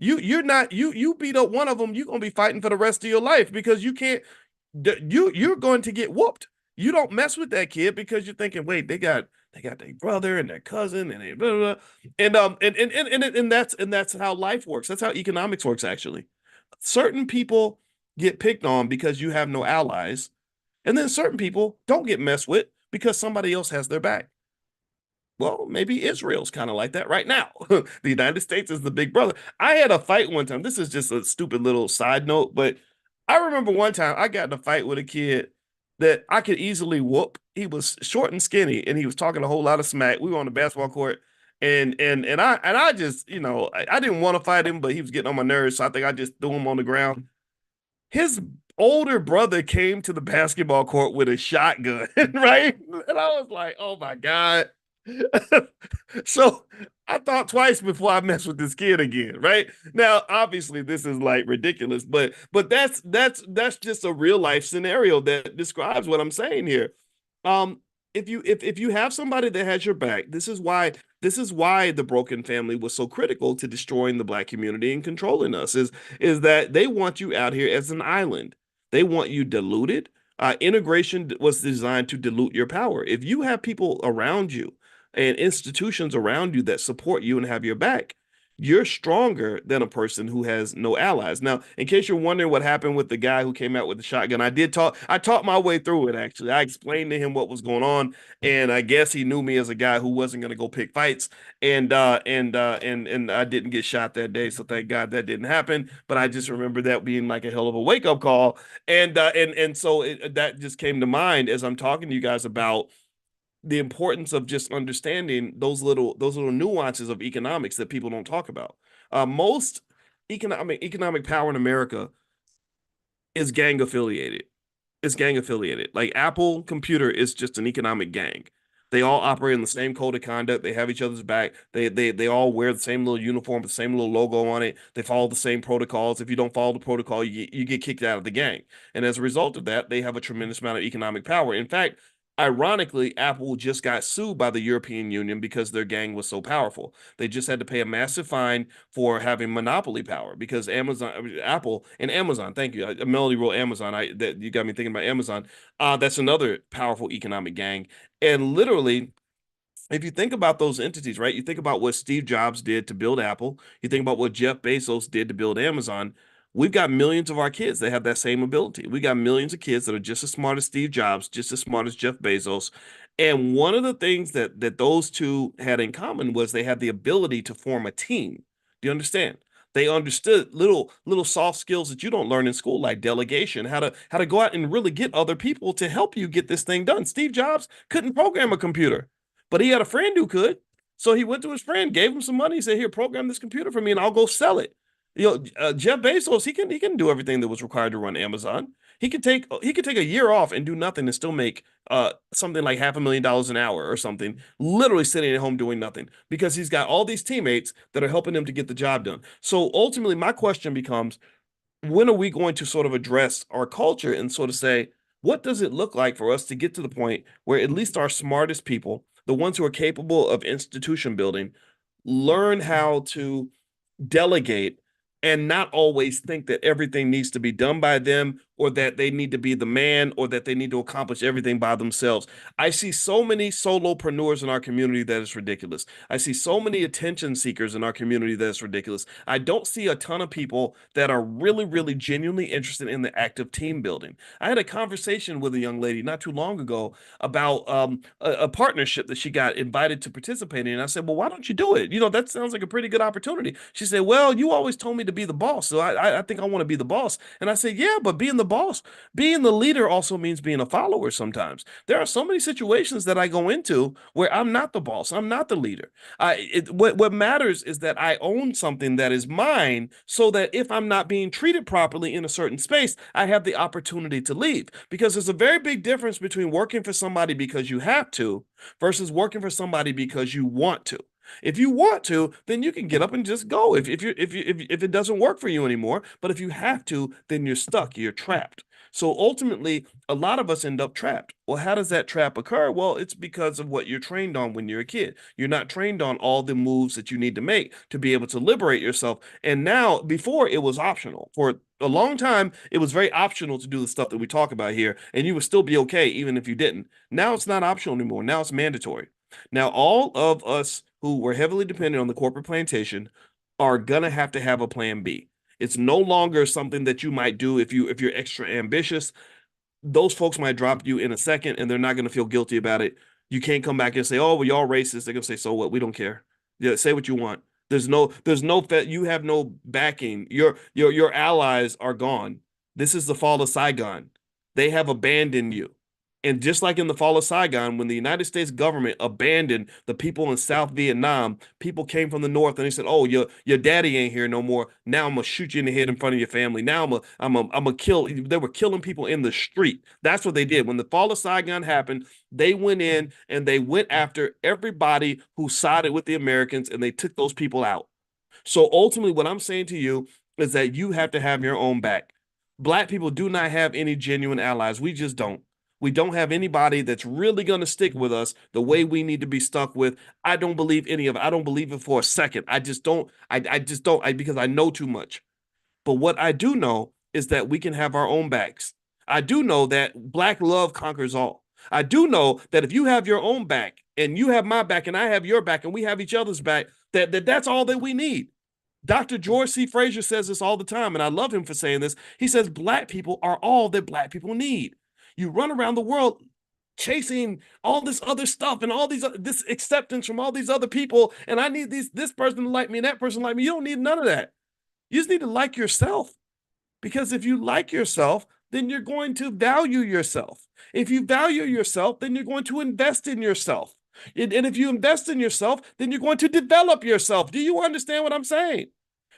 [SPEAKER 1] You're not you beat up one of them, you're gonna be fighting for the rest of your life because you can't you're going to get whooped. You don't mess with that kid because you're thinking, wait, they got They got their brother and their cousin and they blah, blah, blah. And that's how life works. That's how economics works, actually. Certain people get picked on because you have no allies, and then certain people don't get messed with because somebody else has their back. Well, maybe Israel's kind of like that right now. The United States is the big brother. I had a fight one time. This is just a stupid little side note, but I remember one time I got in a fight with a kid that I could easily whoop. He was short and skinny, and he was talking a whole lot of smack. We were on the basketball court, and I just, I didn't want to fight him, but he was getting on my nerves, so I think I just threw him on the ground. His older brother came to the basketball court with a shotgun, right? And I was like, oh my God. So I thought twice before I mess with this kid again, right? Now, obviously, this is like ridiculous, but that's just a real life scenario that describes what I'm saying here. Um, if you have somebody that has your back, this is why the broken family was so critical to destroying the black community and controlling us, is that they want you out here as an island. They want you diluted. Integration was designed to dilute your power. If you have people around you and institutions around you that support you and have your back, you're stronger than a person who has no allies. Now, in case you're wondering what happened with the guy who came out with the shotgun, I talked my way through it, actually. I explained to him what was going on, and I guess he knew me as a guy who wasn't going to go pick fights, and I didn't get shot that day, so thank God that didn't happen. But I just remember that being like a hell of a wake-up call, and so that just came to mind as I'm talking to you guys about the importance of just understanding those little nuances of economics that people don't talk about. Most economic power in America is gang affiliated. It's gang affiliated. Like Apple Computer is just an economic gang. They all operate in the same code of conduct. They have each other's back. They all wear the same little uniform, the same little logo on it. They follow the same protocols. If you don't follow the protocol, you get kicked out of the gang. And as a result of that, they have a tremendous amount of economic power. In fact, ironically, Apple just got sued by the European Union because their gang was so powerful. They just had to pay a massive fine for having monopoly power because Apple and Amazon. Thank you, Melody wrote Amazon. That you got me thinking about Amazon. That's another powerful economic gang, and literally, if you think about those entities, right? You think about what Steve Jobs did to build Apple. You think about what Jeff Bezos did to build Amazon. We've got millions of our kids that have that same ability. We got millions of kids that are just as smart as Steve Jobs, just as smart as Jeff Bezos. And one of the things that those two had in common was they had the ability to form a team. Do you understand? They understood little soft skills that you don't learn in school, like delegation, how to go out and really get other people to help you get this thing done. Steve Jobs couldn't program a computer, but he had a friend who could. So he went to his friend, gave him some money, he said, "Here, program this computer for me, and I'll go sell it." Jeff Bezos, he can do everything that was required to run Amazon. He could take a year off and do nothing and still make something like $500,000 an hour or something, literally sitting at home doing nothing because he's got all these teammates that are helping him to get the job done. So ultimately, my question becomes, when are we going to sort of address our culture and sort of say, what does it look like for us to get to the point where at least our smartest people, the ones who are capable of institution building, learn how to delegate and not always think that everything needs to be done by them or that they need to be the man or that they need to accomplish everything by themselves. I see so many solopreneurs in our community that is ridiculous. I see so many attention seekers in our community that is ridiculous. I don't see a ton of people that are really, really genuinely interested in the act of team building. I had a conversation with a young lady not too long ago about a partnership that she got invited to participate in. And I said, well, why don't you do it? That sounds like a pretty good opportunity. She said, well, you always told me to be the boss. So I think I want to be the boss. And I said, yeah, but being the boss, being the leader also means being a follower sometimes. There are so many situations that I go into where I'm not the boss. I'm not the leader. What matters is that I own something that is mine so that if I'm not being treated properly in a certain space, I have the opportunity to leave. Because there's a very big difference between working for somebody because you have to versus working for somebody because you want to. If you want to, then you can get up and just go. If it doesn't work for you anymore, but if you have to, then you're stuck. You're trapped. So ultimately, a lot of us end up trapped. Well, how does that trap occur? Well, it's because of what you're trained on when you're a kid. You're not trained on all the moves that you need to make to be able to liberate yourself. And now, before it was optional. For a long time, it was very optional to do the stuff that we talk about here, and you would still be okay even if you didn't. Now it's not optional anymore. Now it's mandatory. Now, all of us who were heavily dependent on the corporate plantation are gonna have to have a plan B. It's no longer something that you might do if you're extra ambitious. Those folks might drop you in a second and they're not going to feel guilty about it. You can't come back and say, "Oh, well, y'all racist." They're going to say, "So what? We don't care." Yeah, say what you want. There's no you have no backing. Your allies are gone. This is the fall of Saigon. They have abandoned you. And just like in the fall of Saigon, when the United States government abandoned the people in South Vietnam, people came from the north and they said, "Oh, your daddy ain't here no more. Now I'm gonna shoot you in the head in front of your family. Now I'm gonna kill." They were killing people in the street. That's what they did. When the fall of Saigon happened, they went in and they went after everybody who sided with the Americans and they took those people out. So ultimately, what I'm saying to you is that you have to have your own back. Black people do not have any genuine allies. We just don't. We don't have anybody that's really going to stick with us the way we need to be stuck with. I don't believe any of it. I don't believe it for a second. I just don't. I just don't. Because I know too much. But what I do know is that we can have our own backs. I do know that Black love conquers all. I do know that if you have your own back and you have my back and I have your back and we have each other's back, that's all that we need. Dr. George C. Fraser says this all the time, and I love him for saying this. He says Black people are all that Black people need. You run around the world chasing all this other stuff and all this acceptance from all these other people, and I need this person to like me and that person to like me. You don't need none of that. You just need to like yourself. Because if you like yourself, then you're going to value yourself. If you value yourself, then you're going to invest in yourself. And if you invest in yourself, then you're going to develop yourself. Do you understand what I'm saying?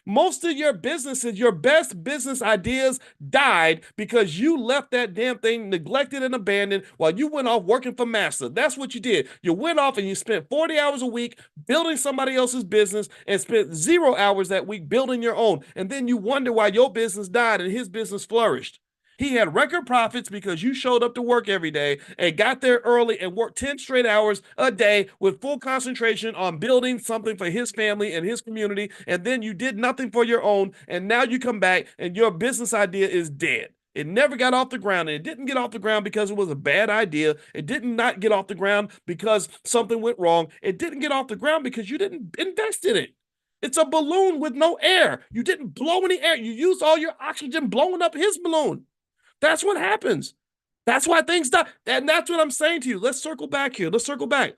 [SPEAKER 1] Most of your businesses, your best business ideas died because you left that damn thing neglected and abandoned while you went off working for Massa. That's what you did. You went off and you spent 40 hours a week building somebody else's business and spent 0 hours that week building your own. And then you wonder why your business died and his business flourished. He had record profits because you showed up to work every day and got there early and worked 10 straight hours a day with full concentration on building something for his family and his community. And then you did nothing for your own. And now you come back and your business idea is dead. It never got off the ground, and it didn't get off the ground because it was a bad idea. It did not get off the ground because something went wrong. It didn't get off the ground because you didn't invest in it. It's a balloon with no air. You didn't blow any air. You used all your oxygen blowing up his balloon. That's what happens. That's why things die. And that's what I'm saying to you. Let's circle back here. Let's circle back.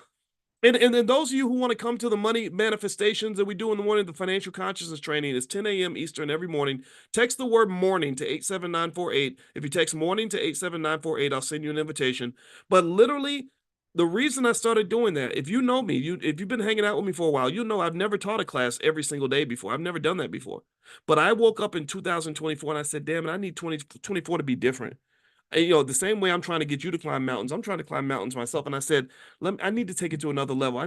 [SPEAKER 1] And then those of you who want to come to the money manifestations that we do in the morning, the financial consciousness training is 10 a.m. Eastern every morning. Text the word morning to 87948. If you text morning to 87948, I'll send you an invitation. But literally, the reason I started doing that, if you know me, if you've been hanging out with me for a while, you know I've never taught a class every single day before. I've never done that before. But I woke up in 2024 and I said, damn it, I need 2024 to be different. And, the same way I'm trying to get you to climb mountains, I'm trying to climb mountains myself. And I said, I need to take it to another level.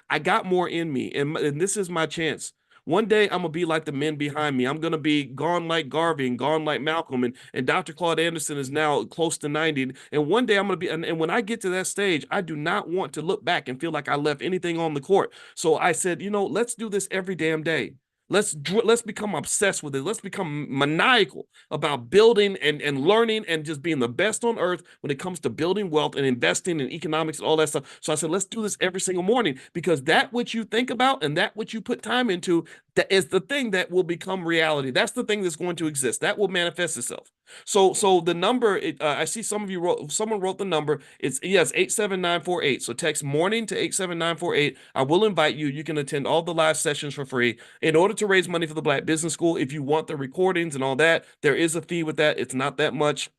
[SPEAKER 1] I got more in me, and this is my chance. One day I'm gonna be like the men behind me. I'm gonna be gone like Garvey and gone like Malcolm, and Dr. Claude Anderson is now close to 90. And one day I'm gonna be, and when I get to that stage, I do not want to look back and feel like I left anything on the court. So I said, let's do this every damn day. Let's become obsessed with it. Let's become maniacal about building and learning and just being the best on earth when it comes to building wealth and investing in economics and all that stuff. So I said, let's do this every single morning, because that which you think about and that which you put time into, that is the thing that will become reality. That's the thing that's going to exist. That will manifest itself. So the number, I see someone wrote the number. It's 87948. So text morning to 87948. I will invite you. You can attend all the live sessions for free. In order to raise money for the Black Business School, if you want the recordings and all that, there is a fee with that. It's not that much.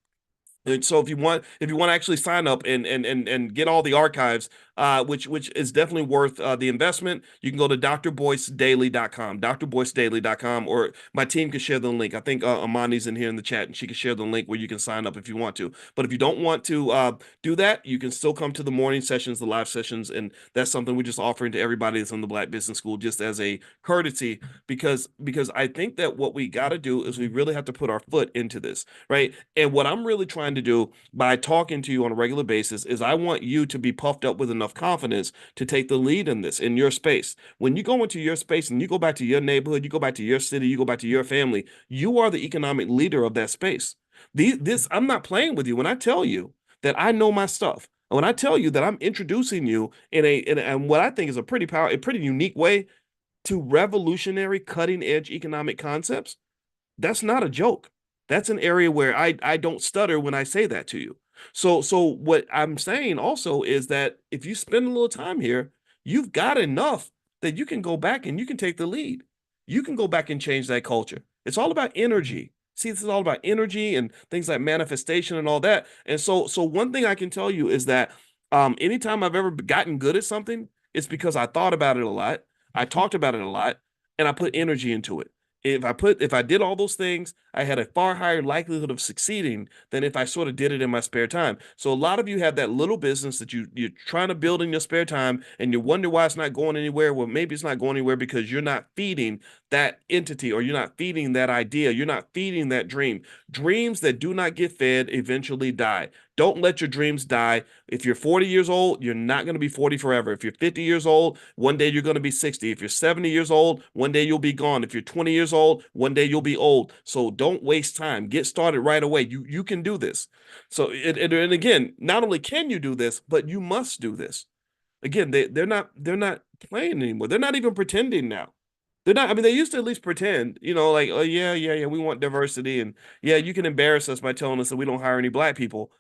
[SPEAKER 1] And so if you want to actually sign up and get all the archives, which is definitely worth the investment, you can go to drboycedaily.com, drboycedaily.com, or my team can share the link. I think Amani's in here in the chat, and she can share the link where you can sign up if you want to. But if you don't want to do that, you can still come to the morning sessions, the live sessions, and that's something we're just offering to everybody that's in the Black Business School, just as a courtesy, because I think that what we got to do is we really have to put our foot into this, right? And what I'm really trying to do by talking to you on a regular basis is I want you to be puffed up with enough confidence to take the lead in this, in your space. When you go into your space and you go back to your neighborhood, you go back to your city, you go back to your family, you are the economic leader of that space. I'm not playing with you when I tell you that I know my stuff. When I tell you that I'm introducing you in what I think is a pretty unique way to revolutionary cutting edge economic concepts, that's not a joke. That's an area where I don't stutter when I say that to you. So what I'm saying also is that if you spend a little time here, you've got enough that you can go back and you can take the lead. You can go back and change that culture. It's all about energy. See, this is all about energy and things like manifestation and all that. And so one thing I can tell you is that anytime I've ever gotten good at something, it's because I thought about it a lot, I talked about it a lot, and I put energy into it. If I did all those things, I had a far higher likelihood of succeeding than if I sort of did it in my spare time. So a lot of you have that little business that you're trying to build in your spare time, and you wonder why it's not going anywhere. Well, maybe it's not going anywhere because you're not feeding that entity, or you're not feeding that idea, you're not feeding that dream. Dreams that do not get fed eventually die. Don't let your dreams die. If you're 40 years old, you're not going to be 40 forever. If you're 50 years old, one day you're going to be 60. If you're 70 years old, one day you'll be gone. If you're 20 years old, one day you'll be old. So don't waste time. Get started right away. You can do this. And again, not only can you do this, but you must do this. Again, they're not playing anymore. They're not even pretending now. They're not. I mean, they used to at least pretend, like, oh yeah, yeah, yeah, we want diversity, and yeah, you can embarrass us by telling us that we don't hire any black people.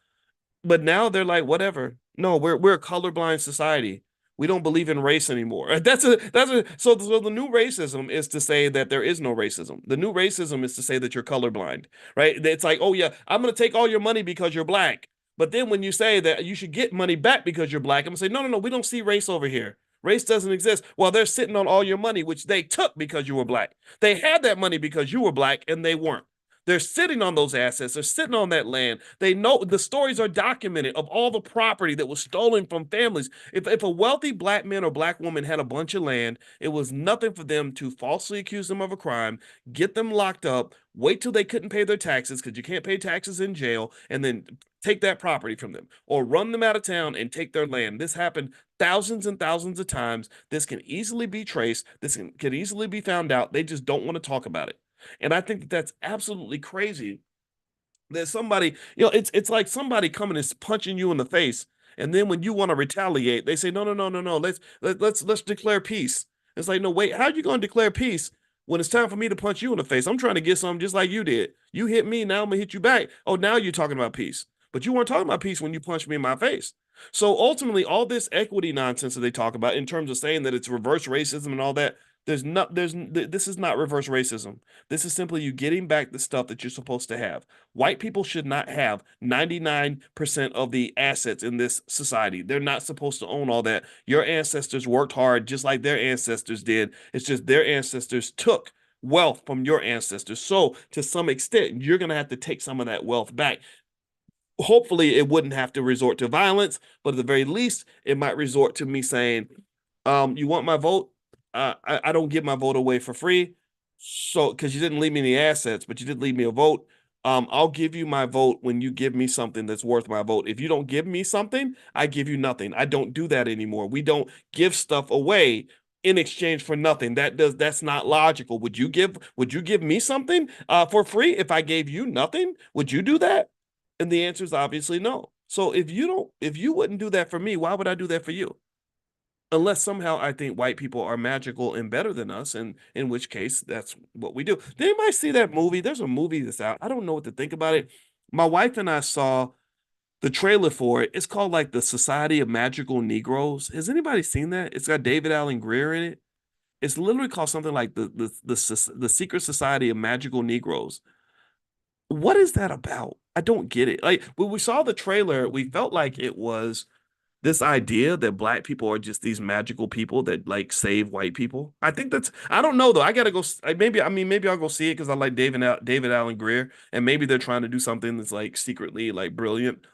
[SPEAKER 1] But now they're like, whatever. No, we're a colorblind society. We don't believe in race anymore. So the new racism is to say that there is no racism. The new racism is to say that you're colorblind, right? It's like, oh yeah, I'm gonna take all your money because you're black. But then when you say that you should get money back because you're black, I'm gonna say, no, no, no, we don't see race over here. Race doesn't exist. Well, they're sitting on all your money, which they took because you were black. They had that money because you were black, and they weren't. They're sitting on those assets. They're sitting on that land. They know the stories are documented of all the property that was stolen from families. If a wealthy black man or black woman had a bunch of land, it was nothing for them to falsely accuse them of a crime, get them locked up, wait till they couldn't pay their taxes because you can't pay taxes in jail, and then take that property from them or run them out of town and take their land. This happened thousands and thousands of times. This can easily be traced. This can easily be found out. They just don't want to talk about it. And I think that that's absolutely crazy that somebody, it's like somebody coming and punching you in the face, and then when you want to retaliate, they say, no, no, no, no, no, let's declare peace. It's like, no, wait, how are you going to declare peace when it's time for me to punch you in the face? I'm trying to get something just like you did. You hit me, now I'm gonna hit you back. Oh, now you're talking about peace, but you weren't talking about peace when you punched me in my face. So ultimately, all this equity nonsense that they talk about in terms of saying that it's reverse racism and all that, this is not reverse racism. This is simply you getting back the stuff that you're supposed to have. White people should not have 99% of the assets in this society. They're not supposed to own all that. Your ancestors worked hard just like their ancestors did. It's just their ancestors took wealth from your ancestors. So, to some extent, you're going to have to take some of that wealth back. Hopefully, it wouldn't have to resort to violence, but at the very least, it might resort to me saying, you want my vote? I don't give my vote away for free. So, because you didn't leave me any assets, but you did leave me a vote. I'll give you my vote when you give me something that's worth my vote. If you don't give me something, I give you nothing. I don't do that anymore. We don't give stuff away in exchange for nothing. That's not logical. Would you give me something for free if I gave you nothing? Would you do that? And the answer is obviously no. So if you wouldn't do that for me, why would I do that for you? Unless somehow I think white people are magical and better than us, and in which case that's what we do. Did anybody see that movie? There's a movie that's out. I don't know what to think about it. My wife and I saw the trailer for it. It's called like the Society of Magical Negroes. Has anybody seen that? It's got David Allen Greer in it. It's literally called something like the Secret Society of Magical Negroes. What is that about? I don't get it. Like when we saw the trailer, we felt like it was this idea that black people are just these magical people that like save white people. I don't know though. I gotta go. Maybe I'll go see it because I like David Allen Greer, and maybe they're trying to do something that's like secretly like brilliant.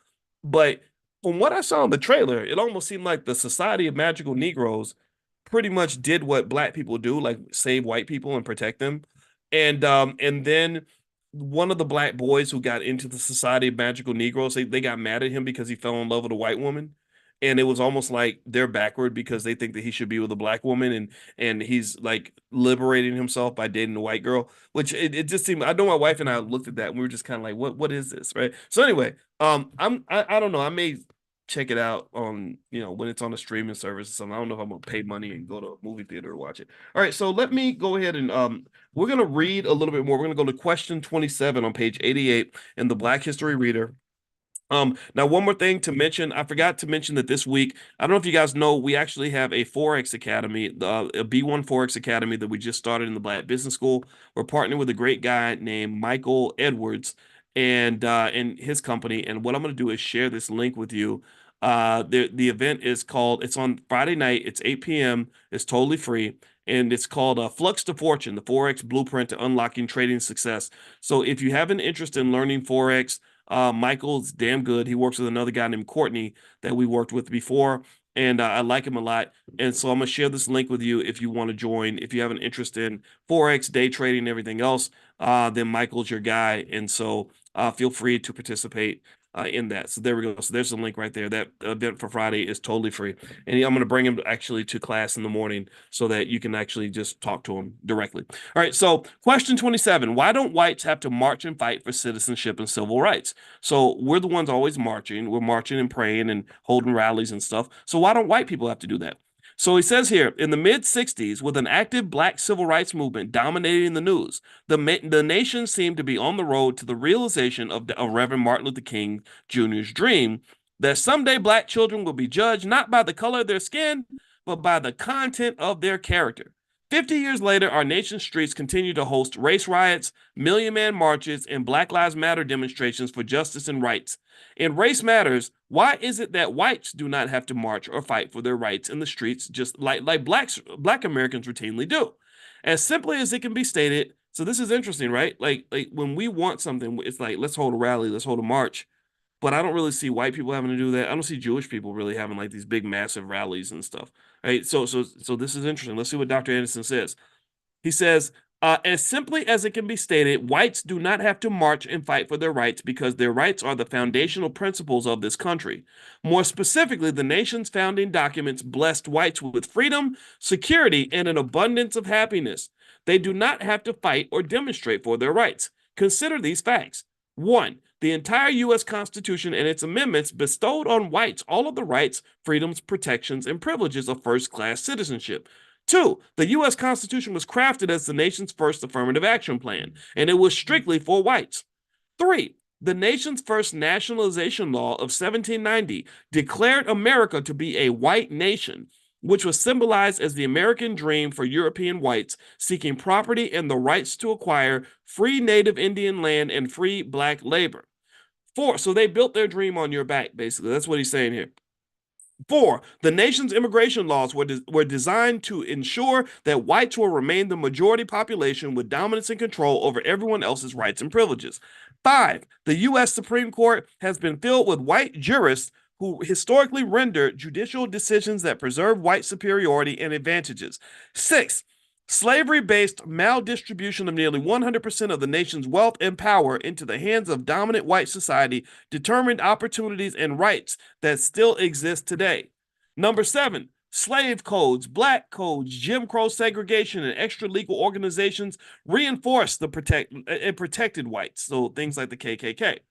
[SPEAKER 1] But from what I saw in the trailer, it almost seemed like the Society of Magical Negroes pretty much did what black people do, like save white people and protect them. And then one of the black boys who got into the Society of Magical Negroes, they got mad at him because he fell in love with a white woman. And it was almost like they're backward because they think that he should be with a black woman, and he's like liberating himself by dating a white girl, which it just seemed. I know my wife and I looked at that and we were just kind of like, what is this? Right. So anyway, I don't know. check it out on, when it's on a streaming service or something. I don't know if I'm gonna pay money and go to a movie theater to watch it. All right, so let me go ahead and we're gonna read a little bit more. We're gonna go to question 27 on page 88 in the Black History Reader. Now one more thing to mention. I forgot to mention that this week, I don't know if you guys know, we actually have a Forex Academy, a B1 Forex Academy that we just started in the Black Business School. We're partnering with a great guy named Michael Edwards and his company. And what I'm going to do is share this link with you. The event is called, it's on Friday night. It's 8 p.m. It's totally free. And it's called Flux to Fortune, the Forex Blueprint to Unlocking Trading Success. So if you have an interest in learning Forex, Michael's damn good. He works with another guy named Courtney that we worked with before, and I like him a lot. And so I'm gonna share this link with you if you want to join. If you have an interest in Forex, day trading, and everything else, then Michael's your guy. And so feel free to participate in that. So there we go. So there's the link right there. That event for Friday is totally free. And I'm going to bring him actually to class in the morning so that you can actually just talk to him directly. All right. So question 27, why don't whites have to march and fight for citizenship and civil rights? So we're the ones always marching. We're marching and praying and holding rallies and stuff. So why don't white people have to do that? So he says here, in the mid-60s, with an active black civil rights movement dominating the news, the nation seemed to be on the road to the realization of Reverend Martin Luther King Jr.'s dream that someday black children will be judged not by the color of their skin, but by the content of their character. 50 years later, our nation's streets continue to host race riots, Million Man marches, and Black Lives Matter demonstrations for justice and rights. In Race Matters, why is it that whites do not have to march or fight for their rights in the streets just like black Americans routinely do? As simply as it can be stated, so this is interesting, right? Like when we want something, it's like, let's hold a rally, let's hold a march. But I don't really see white people having to do that. I don't see Jewish people really having like these big massive rallies and stuff. Right? So this is interesting. Let's see what Dr. Anderson says. He says, as simply as it can be stated, whites do not have to march and fight for their rights because their rights are the foundational principles of this country. More specifically, the nation's founding documents blessed whites with freedom, security, and an abundance of happiness. They do not have to fight or demonstrate for their rights. Consider these facts. 1. The entire U.S. Constitution and its amendments bestowed on whites all of the rights, freedoms, protections, and privileges of first-class citizenship. 2. The U.S. Constitution was crafted as the nation's first affirmative action plan, and it was strictly for whites. 3. The nation's first nationalization law of 1790 declared America to be a white nation, which was symbolized as the American dream for European whites seeking property and the rights to acquire free native Indian land and free black labor. 4. So they built their dream on your back, basically. That's what he's saying here. 4. The nation's immigration laws were designed to ensure that whites will remain the majority population with dominance and control over everyone else's rights and privileges. 5. The U.S. Supreme Court has been filled with white jurists who historically rendered judicial decisions that preserve white superiority and advantages. 6. Slavery-based maldistribution of nearly 100% of the nation's wealth and power into the hands of dominant white society determined opportunities and rights that still exist today. Number 7, slave codes, black codes, Jim Crow segregation, and extra-legal organizations reinforced the protected whites, so things like the KKK.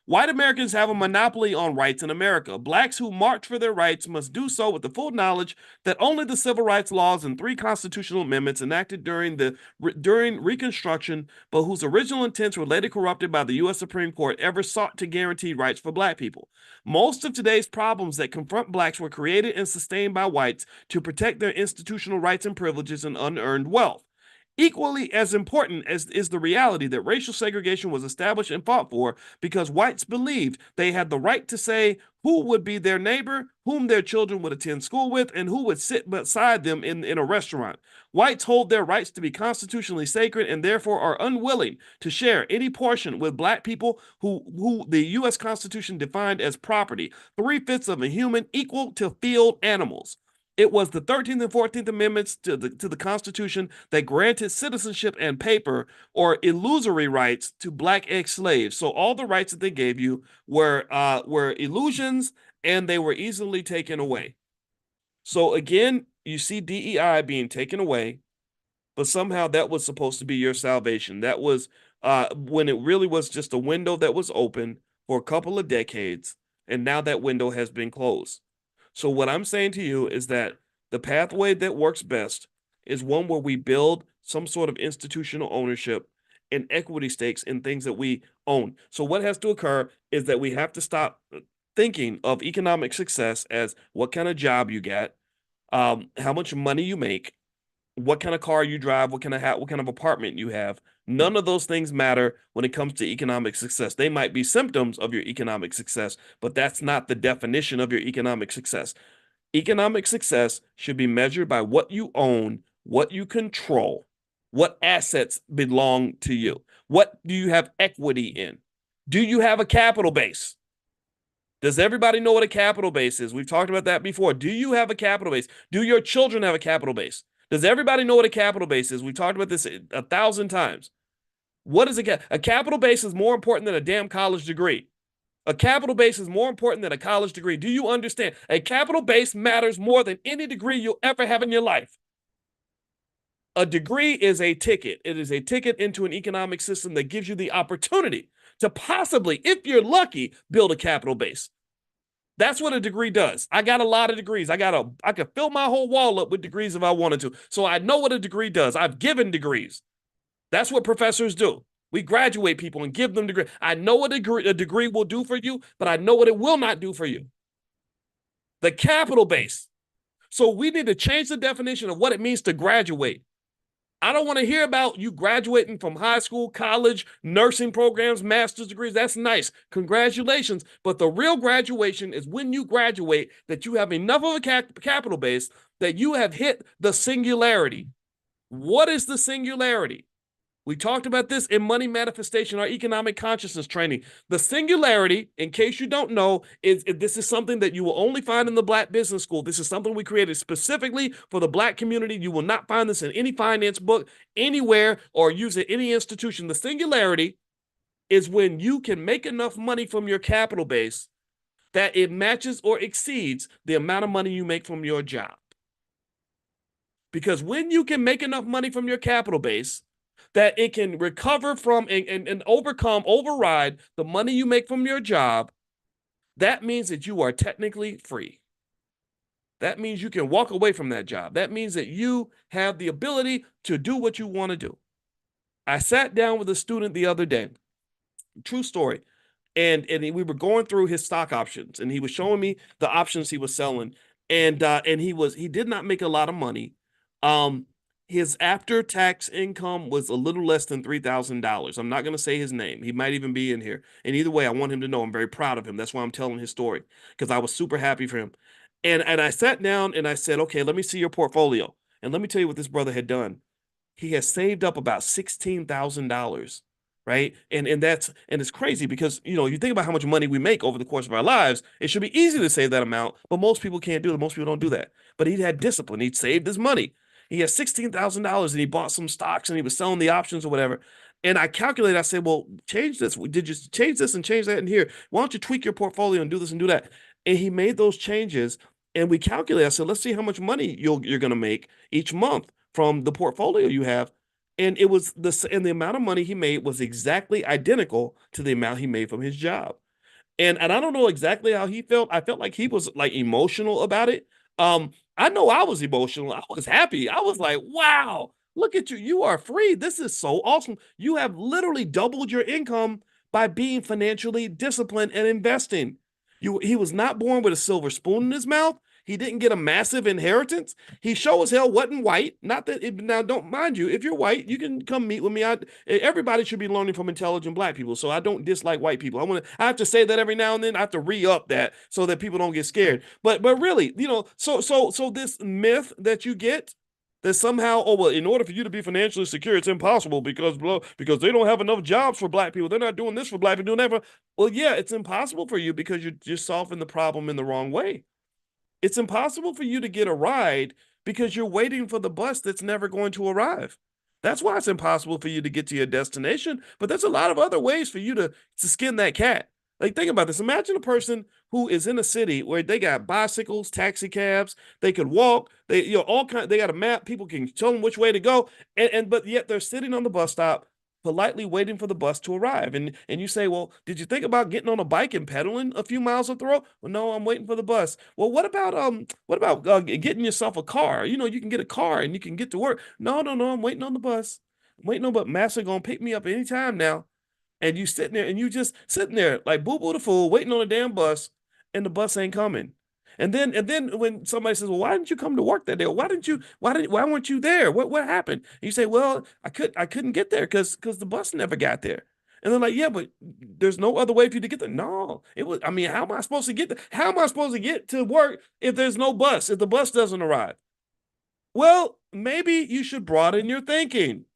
[SPEAKER 1] White Americans have a monopoly on rights in America. Blacks who march for their rights must do so with the full knowledge that only the civil rights laws and 3 constitutional amendments enacted during Reconstruction, but whose original intents were later corrupted by the U.S. Supreme Court, ever sought to guarantee rights for black people. Most of today's problems that confront blacks were created and sustained by whites to protect their institutional rights and privileges and unearned wealth. Equally as important is the reality that racial segregation was established and fought for because whites believed they had the right to say who would be their neighbor, whom their children would attend school with, and who would sit beside them in a restaurant. Whites hold their rights to be constitutionally sacred and therefore are unwilling to share any portion with black people who the U.S. Constitution defined as property, 3/5 of a human equal to field animals. It was the 13th and 14th Amendments to the Constitution that granted citizenship and paper or illusory rights to black ex-slaves. So all the rights that they gave you were illusions, and they were easily taken away. So again, you see DEI being taken away, but somehow that was supposed to be your salvation. That was when it really was just a window that was open for a couple of decades. And now that window has been closed. So what I'm saying to you is that the pathway that works best is one where we build some sort of institutional ownership and equity stakes in things that we own. So what has to occur is that we have to stop thinking of economic success as what kind of job you get, how much money you make, what kind of car you drive, what kind of apartment you have. None of those things matter when it comes to economic success. They might be symptoms of your economic success, but that's not the definition of your economic success. Economic success should be measured by what you own, what you control, what assets belong to you. What do you have equity in? Do you have a capital base? Does everybody know what a capital base is? We've talked about that before. Do you have a capital base? Do your children have a capital base? Does everybody know what a capital base is? We've talked about this 1,000 times. What is a capital base is more important than a damn college degree. A capital base is more important than a college degree. Do you understand? A capital base matters more than any degree you'll ever have in your life. A degree is a ticket. It is a ticket into an economic system that gives you the opportunity to possibly, if you're lucky, build a capital base. That's what a degree does. I got a lot of degrees. I could fill my whole wall up with degrees if I wanted to. So I know what a degree does. I've given degrees. That's what professors do. We graduate people and give them degrees. I know what a degree will do for you, but I know what it will not do for you. The capital base. So we need to change the definition of what it means to graduate. I don't want to hear about you graduating from high school, college, nursing programs, master's degrees. That's nice. Congratulations. But the real graduation is when you graduate, that you have enough of a capital base that you have hit the singularity. What is the singularity? We talked about this in Money Manifestation, our economic consciousness training. The singularity, in case you don't know, is this is something that you will only find in the Black Business School. This is something we created specifically for the Black community. You will not find this in any finance book, anywhere, or use it in any institution. The singularity is when you can make enough money from your capital base that it matches or exceeds the amount of money you make from your job. Because when you can make enough money from your capital base that it can recover from and override the money you make from your job, that means that you are technically free. That means you can walk away from that job. That means that you have the ability to do what you want to do. I sat down with a student the other day, true story, and we were going through his stock options, and he was showing me the options he was selling, and he did not make a lot of money. His after-tax income was a little less than $3,000. I'm not going to say his name. He might even be in here. And either way, I want him to know I'm very proud of him. That's why I'm telling his story, because I was super happy for him. And I sat down and I said, okay, let me see your portfolio. And let me tell you what this brother had done. He has saved up about $16,000, right? And it's crazy because, you think about how much money we make over the course of our lives. It should be easy to save that amount, but most people can't do it. Most people don't do that. But he had discipline. He'd saved his money. He had $16,000 and he bought some stocks and he was selling the options or whatever. And I calculated, I said, well, change this. Did you change this and change that in here? Why don't you tweak your portfolio and do this and do that? And he made those changes and we calculated. I said, let's see how much money you're going to make each month from the portfolio you have. And the amount of money he made was exactly identical to the amount he made from his job. And I don't know exactly how he felt. I felt like he was like emotional about it. I know I was emotional. I was happy. I was like, wow, look at you. You are free. This is so awesome. You have literally doubled your income by being financially disciplined and investing. He was not born with a silver spoon in his mouth. He didn't get a massive inheritance. He sure as hell wasn't white. Not that now, don't mind you. If you're white, you can come meet with me. Everybody should be learning from intelligent Black people. So I don't dislike white people. I have to say that every now and then. I have to re-up that so that people don't get scared. But really, so this myth that you get that somehow, oh well, in order for you to be financially secure, it's impossible because they don't have enough jobs for Black people. They're not doing this for Black people, doing that for. Well, yeah, it's impossible for you because you're just solving the problem in the wrong way. It's impossible for you to get a ride because you're waiting for the bus that's never going to arrive. That's why it's impossible for you to get to your destination. But there's a lot of other ways for you to skin that cat. Like, think about this. Imagine a person who is in a city where they got bicycles, taxi cabs, they could walk, they got a map, people can tell them which way to go, but yet they're sitting on the bus stop politely waiting for the bus to arrive. And you say, well, did you think about getting on a bike and pedaling a few miles up the road? Well, no, I'm waiting for the bus. Well, what about getting yourself a car? You can get a car and you can get to work. No, no, no, I'm waiting on the bus. I'm waiting on, but master gonna pick me up anytime now. And you sitting there and you just sitting there like boo boo the fool, waiting on a damn bus, and the bus ain't coming. And then when somebody says, "Well, why didn't you come to work that day? Why weren't you there? What happened?" And you say, "Well, I couldn't get there because the bus never got there." And they're like, "Yeah, but there's no other way for you to get there." No, it was. I mean, how am I supposed to get there? How am I supposed to get to work if there's no bus? If the bus doesn't arrive? Well, maybe you should broaden your thinking.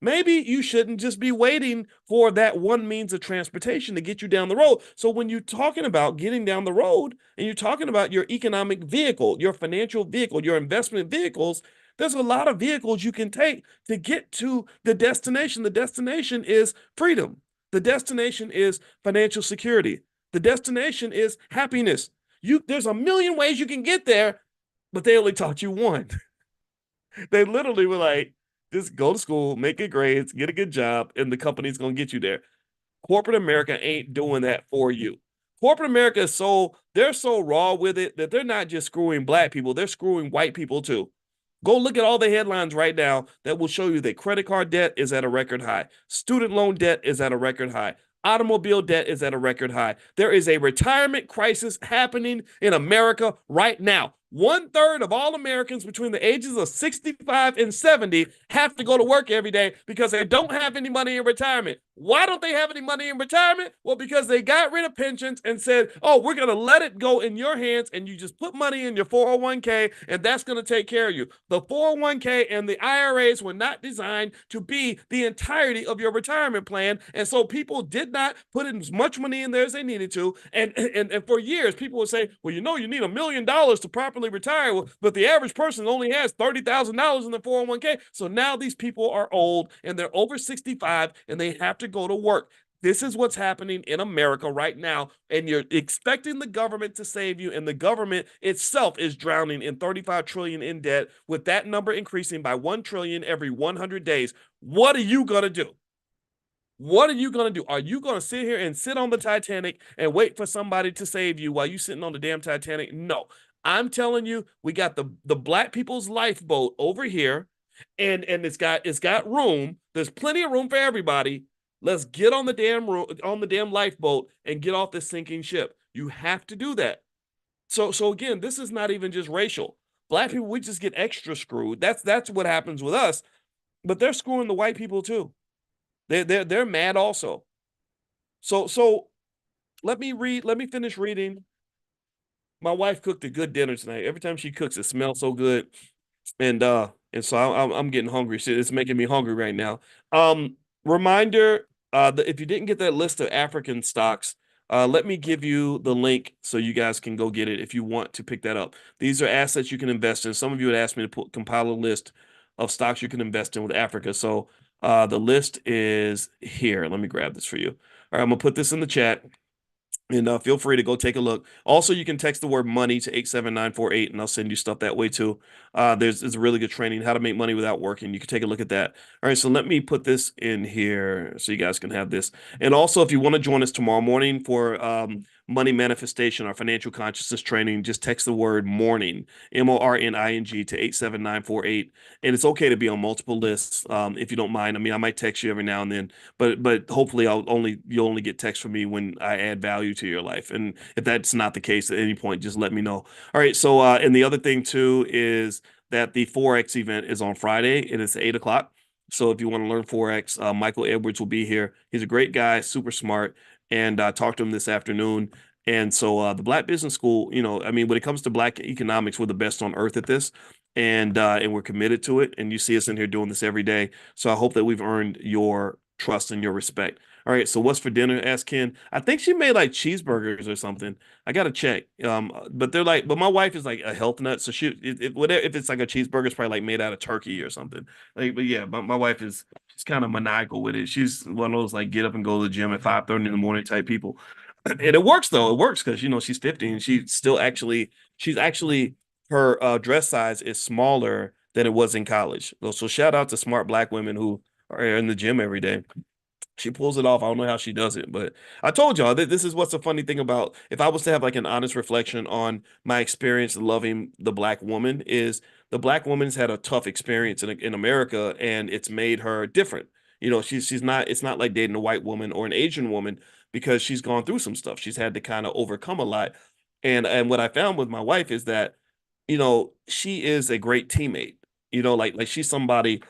[SPEAKER 1] Maybe you shouldn't just be waiting for that one means of transportation to get you down the road. So when you're talking about getting down the road and you're talking about your economic vehicle, your financial vehicle, your investment vehicles, there's a lot of vehicles you can take to get to the destination. The destination is freedom. The destination is financial security. The destination is happiness. There's a million ways you can get there, but they only taught you one. They literally were like, just go to school, make good grades, get a good job, and the company's going to get you there. Corporate America ain't doing that for you. Corporate America they're so raw with it that they're not just screwing black people, they're screwing white people too. Go look at all the headlines right now that will show you that credit card debt is at a record high. Student loan debt is at a record high. Automobile debt is at a record high. There is a retirement crisis happening in America right now. 1/3 of all Americans between the ages of 65 and 70 have to go to work every day because they don't have any money in retirement. Why don't they have any money in retirement? Well, because they got rid of pensions and said, oh, we're going to let it go in your hands and you just put money in your 401k and that's going to take care of you. The 401k and the IRAs were not designed to be the entirety of your retirement plan. And so people did not put in as much money in there as they needed to. And for years, people would say, well, you need $1 million to properly retire, but the average person only has $30,000 in the 401k. So now these people are old and they're over 65 and they have to go to work. This is what's happening in America right now. And you're expecting the government to save you, and the government itself is drowning in 35 trillion in debt, with that number increasing by 1 trillion every 100 days. What are you going to do? What are you going to do? Are you going to sit here and sit on the Titanic and wait for somebody to save you while you're sitting on the damn Titanic? No. I'm telling you, we got the black people's lifeboat over here, and it's got room. There's plenty of room for everybody. Let's get on the damn lifeboat and get off this sinking ship. You have to do that. So again, this is not even just racial. Black people, we just get extra screwed. That's what happens with us. But they're screwing the white people too. They're mad also. So let me finish reading. My wife cooked a good dinner tonight. Every time she cooks, it smells so good, and so I'm getting hungry. It's making me hungry right now. Reminder: that if you didn't get that list of African stocks, let me give you the link so you guys can go get it if you want to pick that up. These are assets you can invest in. Some of you had asked me to compile a list of stocks you can invest in with Africa. So the list is here. Let me grab this for you. All right, I'm gonna put this in the chat. And feel free to go take a look. Also, you can text the word money to 87948, and I'll send you stuff that way too. There's a really good training, how to make money without working. You can take a look at that. All right, so let me put this in here so you guys can have this. And also, if you want to join us tomorrow morning for money manifestation, our financial consciousness training, just text the word morning, MORNING, to 87948. And it's okay to be on multiple lists if you don't mind. I mean, I might text you every now and then, but hopefully you'll only get text from me when I add value to your life. And if that's not the case at any point, just let me know. All right. So and the other thing too is that the Forex event is on Friday and it's 8 o'clock. So if you want to learn Forex, Michael Edwards will be here. He's a great guy, super smart, and talked to him this afternoon. And so the Black Business School, I mean, when it comes to Black economics, we're the best on earth at this, and we're committed to it. And you see us in here doing this every day. So I hope that we've earned your trust and your respect. All right, so what's for dinner? Asked Ken. I think she made like cheeseburgers or something. I gotta check. But my wife is like a health nut, so whatever, if it's like a cheeseburger, it's probably like made out of turkey or something. Like, but yeah, my wife she's kind of maniacal with it. She's one of those like get up and go to the gym at 5:30 in the morning type people. And it works though. It works because she's 50 and she's actually her dress size is smaller than it was in college. So shout out to smart Black women who or in the gym every day. She pulls it off. I don't know how she does it, but I told y'all that this is what's a funny thing about if I was to have like an honest reflection on my experience loving the black woman is the black woman's had a tough experience in America and it's made her different. You know, she's not it's not like dating a white woman or an Asian woman because she's gone through some stuff. She's had to kind of overcome a lot. And what I found with my wife is that, you know, she is a great teammate. You know, like she's somebody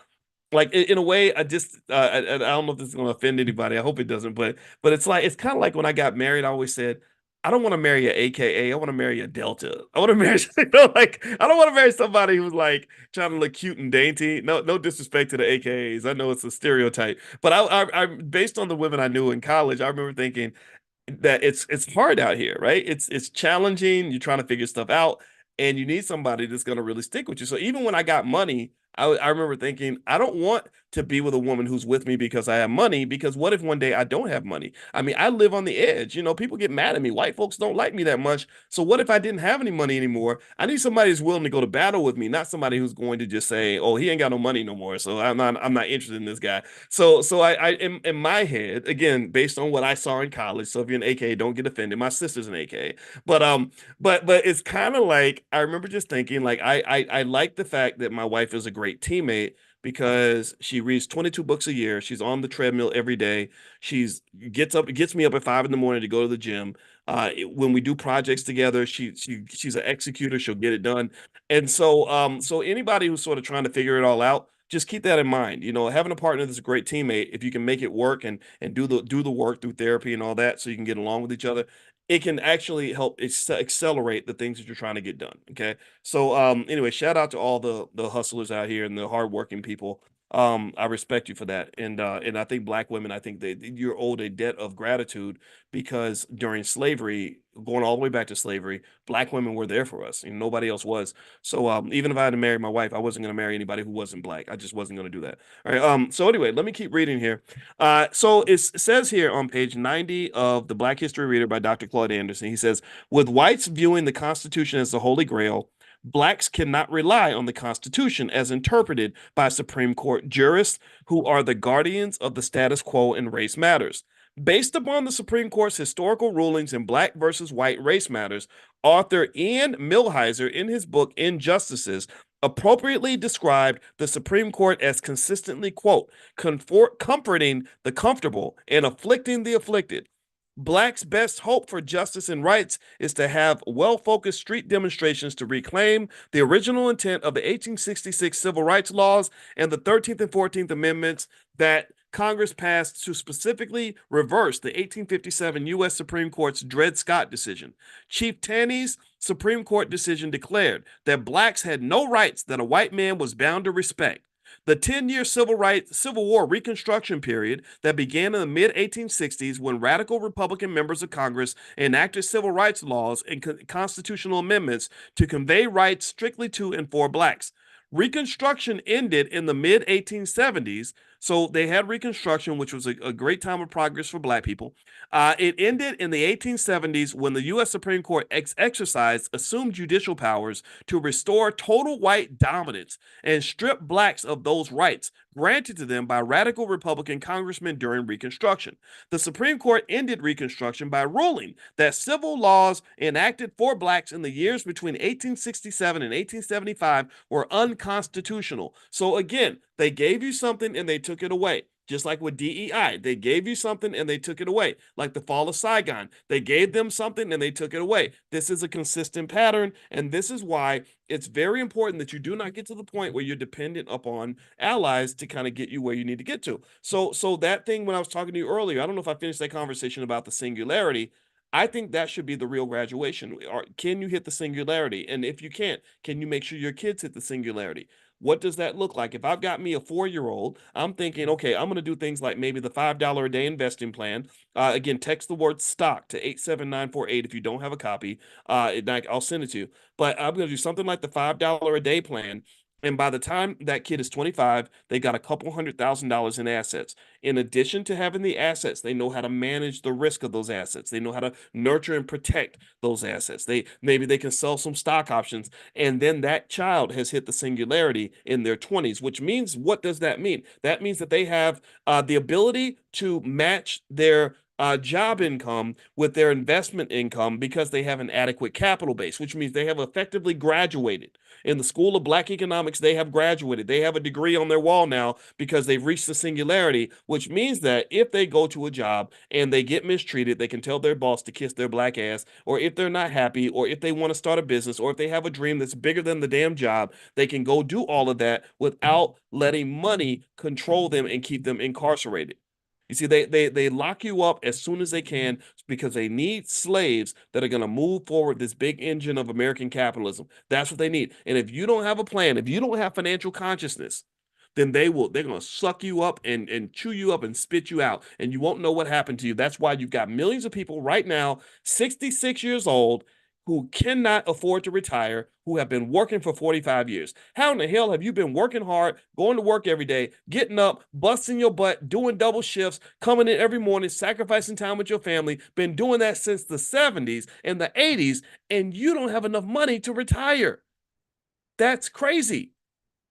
[SPEAKER 1] like in a way I just I don't know if this is going to offend anybody. I hope it doesn't, but it's like it's kind of like when I got married I always said I don't want to marry a AKA. I want to marry a Delta. I want to marry you know, like I don't want to marry somebody who's like trying to look cute and dainty. No disrespect to the AKAs. I know it's a stereotype, but I based on the women I knew in college, I remember thinking that it's hard out here, right? It's challenging. You're trying to figure stuff out, and you need somebody that's going to really stick with you. So even when I got money, I remember thinking, I don't want to be with a woman who's with me because I have money. Because what if one day I don't have money? I mean, I live on the edge. You know, people get mad at me. White folks don't like me that much. So what if I didn't have any money anymore? I need somebody who's willing to go to battle with me, not somebody who's going to just say, "Oh, he ain't got no money no more." So I'm not interested in this guy. So I in my head, again, based on what I saw in college. So if you're an AKA, don't get offended. My sister's an AKA, but it's kind of like I remember just thinking like I like the fact that my wife is a great teammate because she reads 22 books a year. She's on the treadmill every day. She's gets me up at 5 in the morning to go to the gym. When we do projects together, she's an executor. She'll get it done. And so anybody who's sort of trying to figure it all out, just keep that in mind. You know, having a partner that's a great teammate, if you can make it work and do the work through therapy and all that, so you can get along with each other, it can actually help accelerate the things that you're trying to get done. Okay. So anyway, shout out to all the hustlers out here and the hardworking people. I respect you for that. And I think black women, I think that you're owed a debt of gratitude because during slavery, going all the way back to slavery, black women were there for us and nobody else was. So even if I had to marry my wife, I wasn't going to marry anybody who wasn't black. I just wasn't going to do that. All right. So anyway, let me keep reading here. So it says here on page 90 of the Black History Reader by Dr. Claude Anderson, he says, with whites viewing the Constitution as the Holy Grail, blacks cannot rely on the Constitution as interpreted by Supreme Court jurists who are the guardians of the status quo in race matters. Based upon the Supreme Court's historical rulings in black versus white race matters, author Ian Millhiser, in his book Injustices, appropriately described the Supreme Court as consistently, quote, comforting the comfortable and afflicting the afflicted. Blacks' best hope for justice and rights is to have well-focused street demonstrations to reclaim the original intent of the 1866 Civil Rights Laws and the 13th and 14th Amendments that Congress passed to specifically reverse the 1857 U.S. Supreme Court's Dred Scott decision. Chief Taney's Supreme Court decision declared that blacks had no rights that a white man was bound to respect. The 10-year Civil War Reconstruction period that began in the mid-1860s when radical Republican members of Congress enacted civil rights laws and constitutional amendments to convey rights strictly to and for blacks. Reconstruction ended in the mid-1870s, so they had Reconstruction, which was a great time of progress for black people. It ended in the 1870s when the U.S. Supreme Court exercised assumed judicial powers to restore total white dominance and strip blacks of those rights granted to them by radical Republican congressmen during Reconstruction. The Supreme Court ended Reconstruction by ruling that civil laws enacted for blacks in the years between 1867 and 1875 were unconstitutional. So again, they gave you something and they took it away. Just like with DEI, they gave you something and they took it away. Like the fall of Saigon, they gave them something and they took it away. This is a consistent pattern, and this is why it's very important that you do not get to the point where you're dependent upon allies to kind of get you where you need to get to. So that thing when I was talking to you earlier, I don't know if I finished that conversation about the singularity. I think that should be the real graduation. Or can you hit the singularity? And if you can't, can you make sure your kids hit the singularity? What does that look like? If I've got me a 4-year-old, I'm thinking, okay, I'm going to do things like maybe the $5 a day investing plan. Again, text the word stock to 87948 if you don't have a copy. I'll send it to you. But I'm going to do something like the $5 a day plan. And by the time that kid is 25, they got a couple $100,000 in assets. In addition to having the assets, they know how to manage the risk of those assets. They know how to nurture and protect those assets. Maybe they can sell some stock options. And then that child has hit the singularity in their 20s, which means, what does that mean? That means that they have the ability to match their job income with their investment income because they have an adequate capital base, which means they have effectively graduated. In the School of Black Economics, they have graduated. They have a degree on their wall now because they've reached the singularity, which means that if they go to a job and they get mistreated, they can tell their boss to kiss their black ass, or if they're not happy, or if they want to start a business, or if they have a dream that's bigger than the damn job, they can go do all of that without letting money control them and keep them incarcerated. You see, they lock you up as soon as they can because they need slaves that are going to move forward this big engine of American capitalism. That's what they need. And if you don't have a plan, if you don't have financial consciousness, then they're going to suck you up and chew you up and spit you out, and you won't know what happened to you. That's why you've got millions of people right now, 66 years old, who cannot afford to retire, who have been working for 45 years. How in the hell have you been working hard, going to work every day, getting up, busting your butt, doing double shifts, coming in every morning, sacrificing time with your family, been doing that since the 70s and the 80s, and you don't have enough money to retire? That's crazy.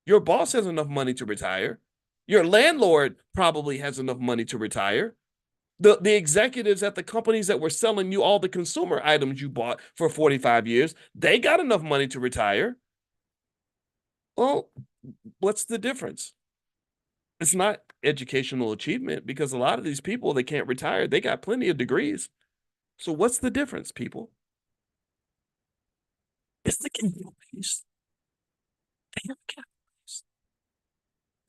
[SPEAKER 1] Your boss has enough money to retire. Your landlord probably has enough money to retire. The executives at the companies that were selling you all the consumer items you bought for 45 years, they got enough money to retire. Well, what's the difference? It's not educational achievement, because a lot of these people, they can't retire. They got plenty of degrees. So what's the difference, people? It's the capital base. They have a capital base.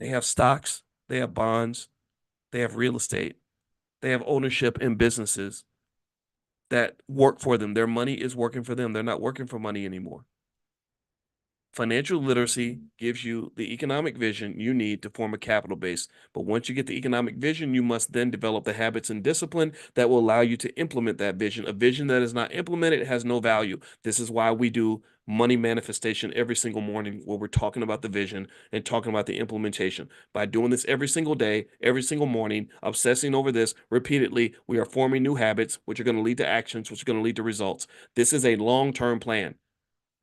[SPEAKER 1] They have stocks. They have bonds. They have real estate. They have ownership in businesses that work for them. Their money is working for them. They're not working for money anymore. Financial literacy gives you the economic vision you need to form a capital base. But once you get the economic vision, you must then develop the habits and discipline that will allow you to implement that vision. A vision that is not implemented has no value. This is why we do money manifestation every single morning, where we're talking about the vision and talking about the implementation. By doing this every single day, every single morning, obsessing over this repeatedly, we are forming new habits, which are going to lead to actions, which are going to lead to results. This is a long-term plan.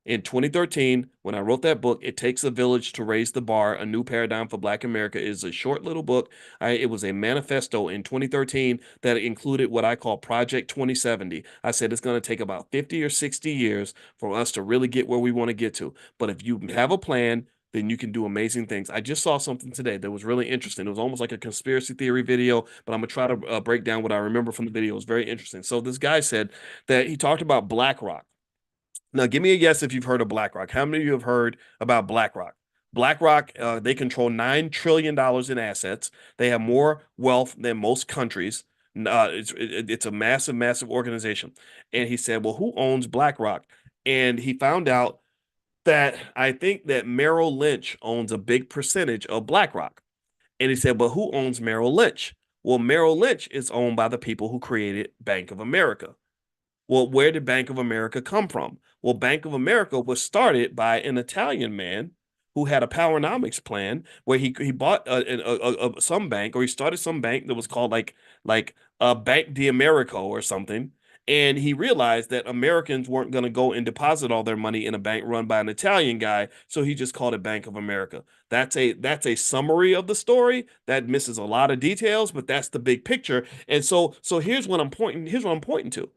[SPEAKER 1] In 2013, when I wrote that book, It Takes a Village to Raise the Bar, A New Paradigm for Black America, is a short little book. It was a manifesto in 2013 that included what I call Project 2070. I said it's going to take about 50 or 60 years for us to really get where we want to get to. But if you have a plan, then you can do amazing things. I just saw something today that was really interesting. It was almost like a conspiracy theory video, but I'm going to try to break down what I remember from the video. It was very interesting. So this guy said that he talked about BlackRock. Now, give me a yes if you've heard of BlackRock. How many of you have heard about BlackRock? BlackRock, they control $9 trillion in assets. They have more wealth than most countries. It's a massive, massive organization. And he said, well, who owns BlackRock? And he found out that I think that Merrill Lynch owns a big percentage of BlackRock. And he said, but who owns Merrill Lynch? Well, Merrill Lynch is owned by the people who created Bank of America. Well, where did Bank of America come from? Well, Bank of America was started by an Italian man who had a powernomics plan where he bought some bank, or he started some bank that was called like Bank di Americo or something. And he realized that Americans weren't going to go and deposit all their money in a bank run by an Italian guy, so he just called it Bank of America. That's a summary of the story that misses a lot of details, but that's the big picture. And so here's what I'm pointing. Here's what I'm pointing to.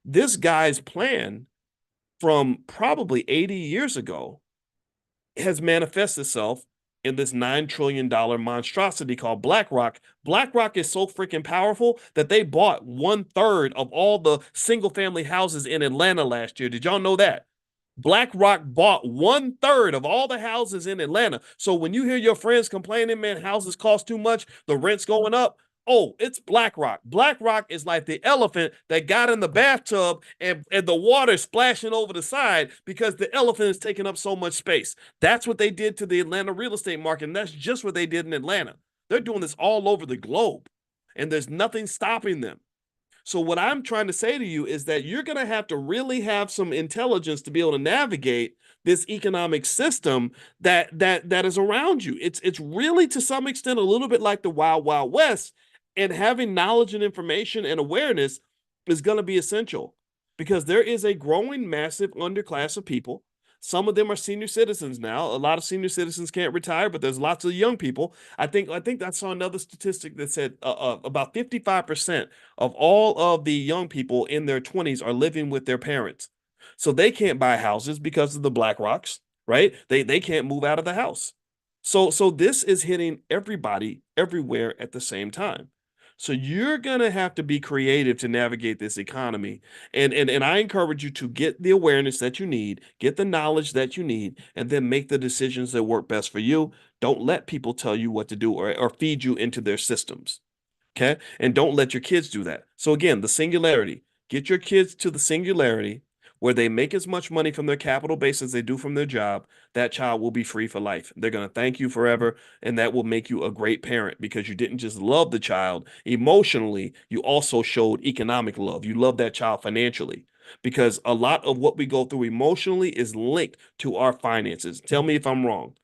[SPEAKER 1] This guy's plan from probably 80 years ago has manifested itself in this $9 trillion monstrosity called BlackRock. BlackRock is so freaking powerful that they bought 1/3 of all the single family houses in Atlanta last year. Did y'all know that? BlackRock bought 1/3 of all the houses in Atlanta. So when you hear your friends complaining, man, houses cost too much, the rent's going up. Oh, it's BlackRock. BlackRock is like the elephant that got in the bathtub and the water splashing over the side because the elephant is taking up so much space. That's what they did to the Atlanta real estate market, and that's just what they did in Atlanta. They're doing this all over the globe, and there's nothing stopping them. So what I'm trying to say to you is that you're going to have to really have some intelligence to be able to navigate this economic system that is around you. It's really to some extent a little bit like the Wild Wild West, and having knowledge and information and awareness is going to be essential because there is a growing massive underclass of people. Some of them are senior citizens now. A lot of senior citizens can't retire, but there's lots of young people. I think I saw another statistic that said about 55% of all of the young people in their 20s are living with their parents. So they can't buy houses because of the Black Rocks, right? They can't move out of the house. So this is hitting everybody everywhere at the same time. So you're gonna have to be creative to navigate this economy. And I encourage you to get the awareness that you need, get the knowledge that you need, and then make the decisions that work best for you. Don't let people tell you what to do or feed you into their systems. Okay. And don't let your kids do that. So again, the singularity. Get your kids to the singularity where they make as much money from their capital base as they do from their job. That child will be free for life. They're going to thank you forever. And that will make you a great parent because you didn't just love the child emotionally, you also showed economic love. You love that child financially because a lot of what we go through emotionally is linked to our finances. Tell me if I'm wrong.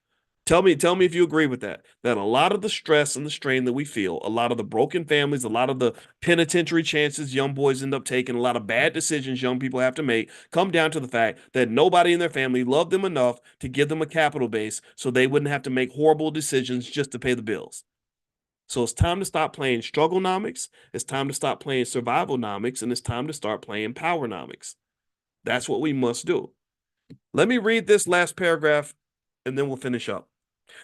[SPEAKER 1] Tell me if you agree with that. That a lot of the stress and the strain that we feel, a lot of the broken families, a lot of the penitentiary chances young boys end up taking, a lot of bad decisions young people have to make, come down to the fact that nobody in their family loved them enough to give them a capital base so they wouldn't have to make horrible decisions just to pay the bills. So it's time to stop playing strugglenomics. It's time to stop playing survivalnomics, and it's time to start playing powernomics. That's what we must do. Let me read this last paragraph, and then we'll finish up.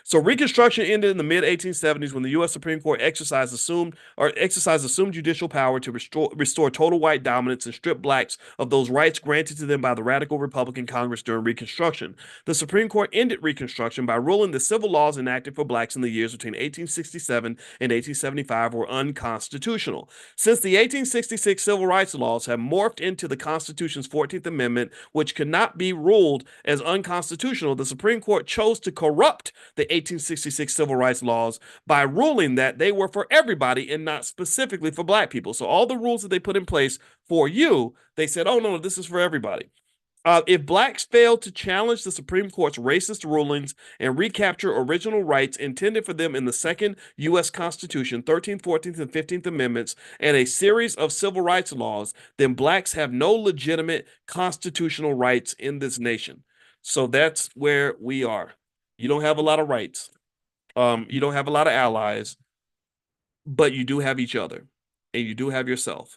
[SPEAKER 1] So Reconstruction ended in the mid 1870s when the U.S. Supreme Court exercised assumed judicial power to restore total white dominance and strip blacks of those rights granted to them by the radical Republican Congress during Reconstruction. The Supreme Court ended Reconstruction by ruling the civil laws enacted for blacks in the years between 1867 and 1875 were unconstitutional. Since the 1866 civil rights laws have morphed into the Constitution's 14th Amendment, which could not be ruled as unconstitutional, the Supreme Court chose to corrupt the 1866 civil rights laws by ruling that they were for everybody and not specifically for black people. So all the rules that they put in place for you, they said, oh, no, this is for everybody. If blacks failed to challenge the Supreme Court's racist rulings and recapture original rights intended for them in the second U.S. Constitution, 13th, 14th, and 15th Amendments, and a series of civil rights laws, then blacks have no legitimate constitutional rights in this nation. So that's where we are. You don't have a lot of rights. You don't have a lot of allies, but you do have each other, and you do have yourself.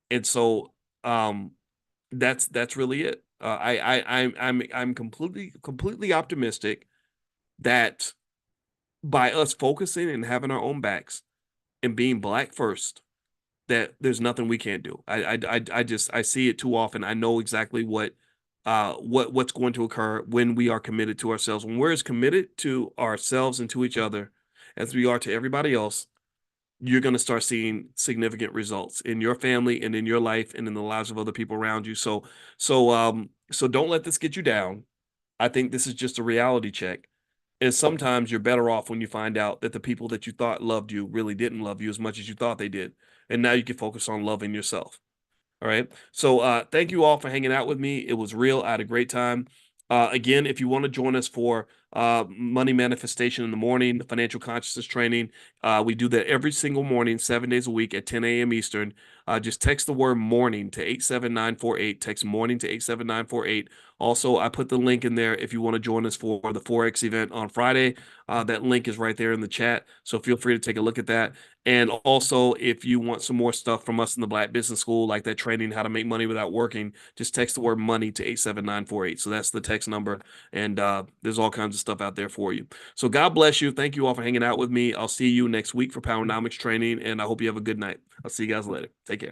[SPEAKER 1] And so, that's really it. I'm completely optimistic that by us focusing and having our own backs and being black first, that there's nothing we can't do. I see it too often. I know exactly what's going to occur when we are committed to ourselves. When we're as committed to ourselves and to each other as we are to everybody else, you're going to start seeing significant results in your family and in your life and in the lives of other people around you. So don't let this get you down. I think this is just a reality check. And sometimes you're better off when you find out that the people that you thought loved you really didn't love you as much as you thought they did. And now you can focus on loving yourself. All right. So thank you all for hanging out with me. It was real. I had a great time. Again, if you want to join us for money manifestation in the morning, the financial consciousness training, we do that every single morning, 7 days a week at 10 a.m. Eastern. Just text the word morning to 87948. Text morning to 87948. Also, I put the link in there if you want to join us for the Forex event on Friday. That link is right there in the chat. So feel free to take a look at that. And also, if you want some more stuff from us in the Black Business School, like that training, how to make money without working, just text the word money to 87948. So that's the text number. And there's all kinds of stuff out there for you. So God bless you. Thank you all for hanging out with me. I'll see you next week for Powernomics training. And I hope you have a good night. I'll see you guys later. Take care.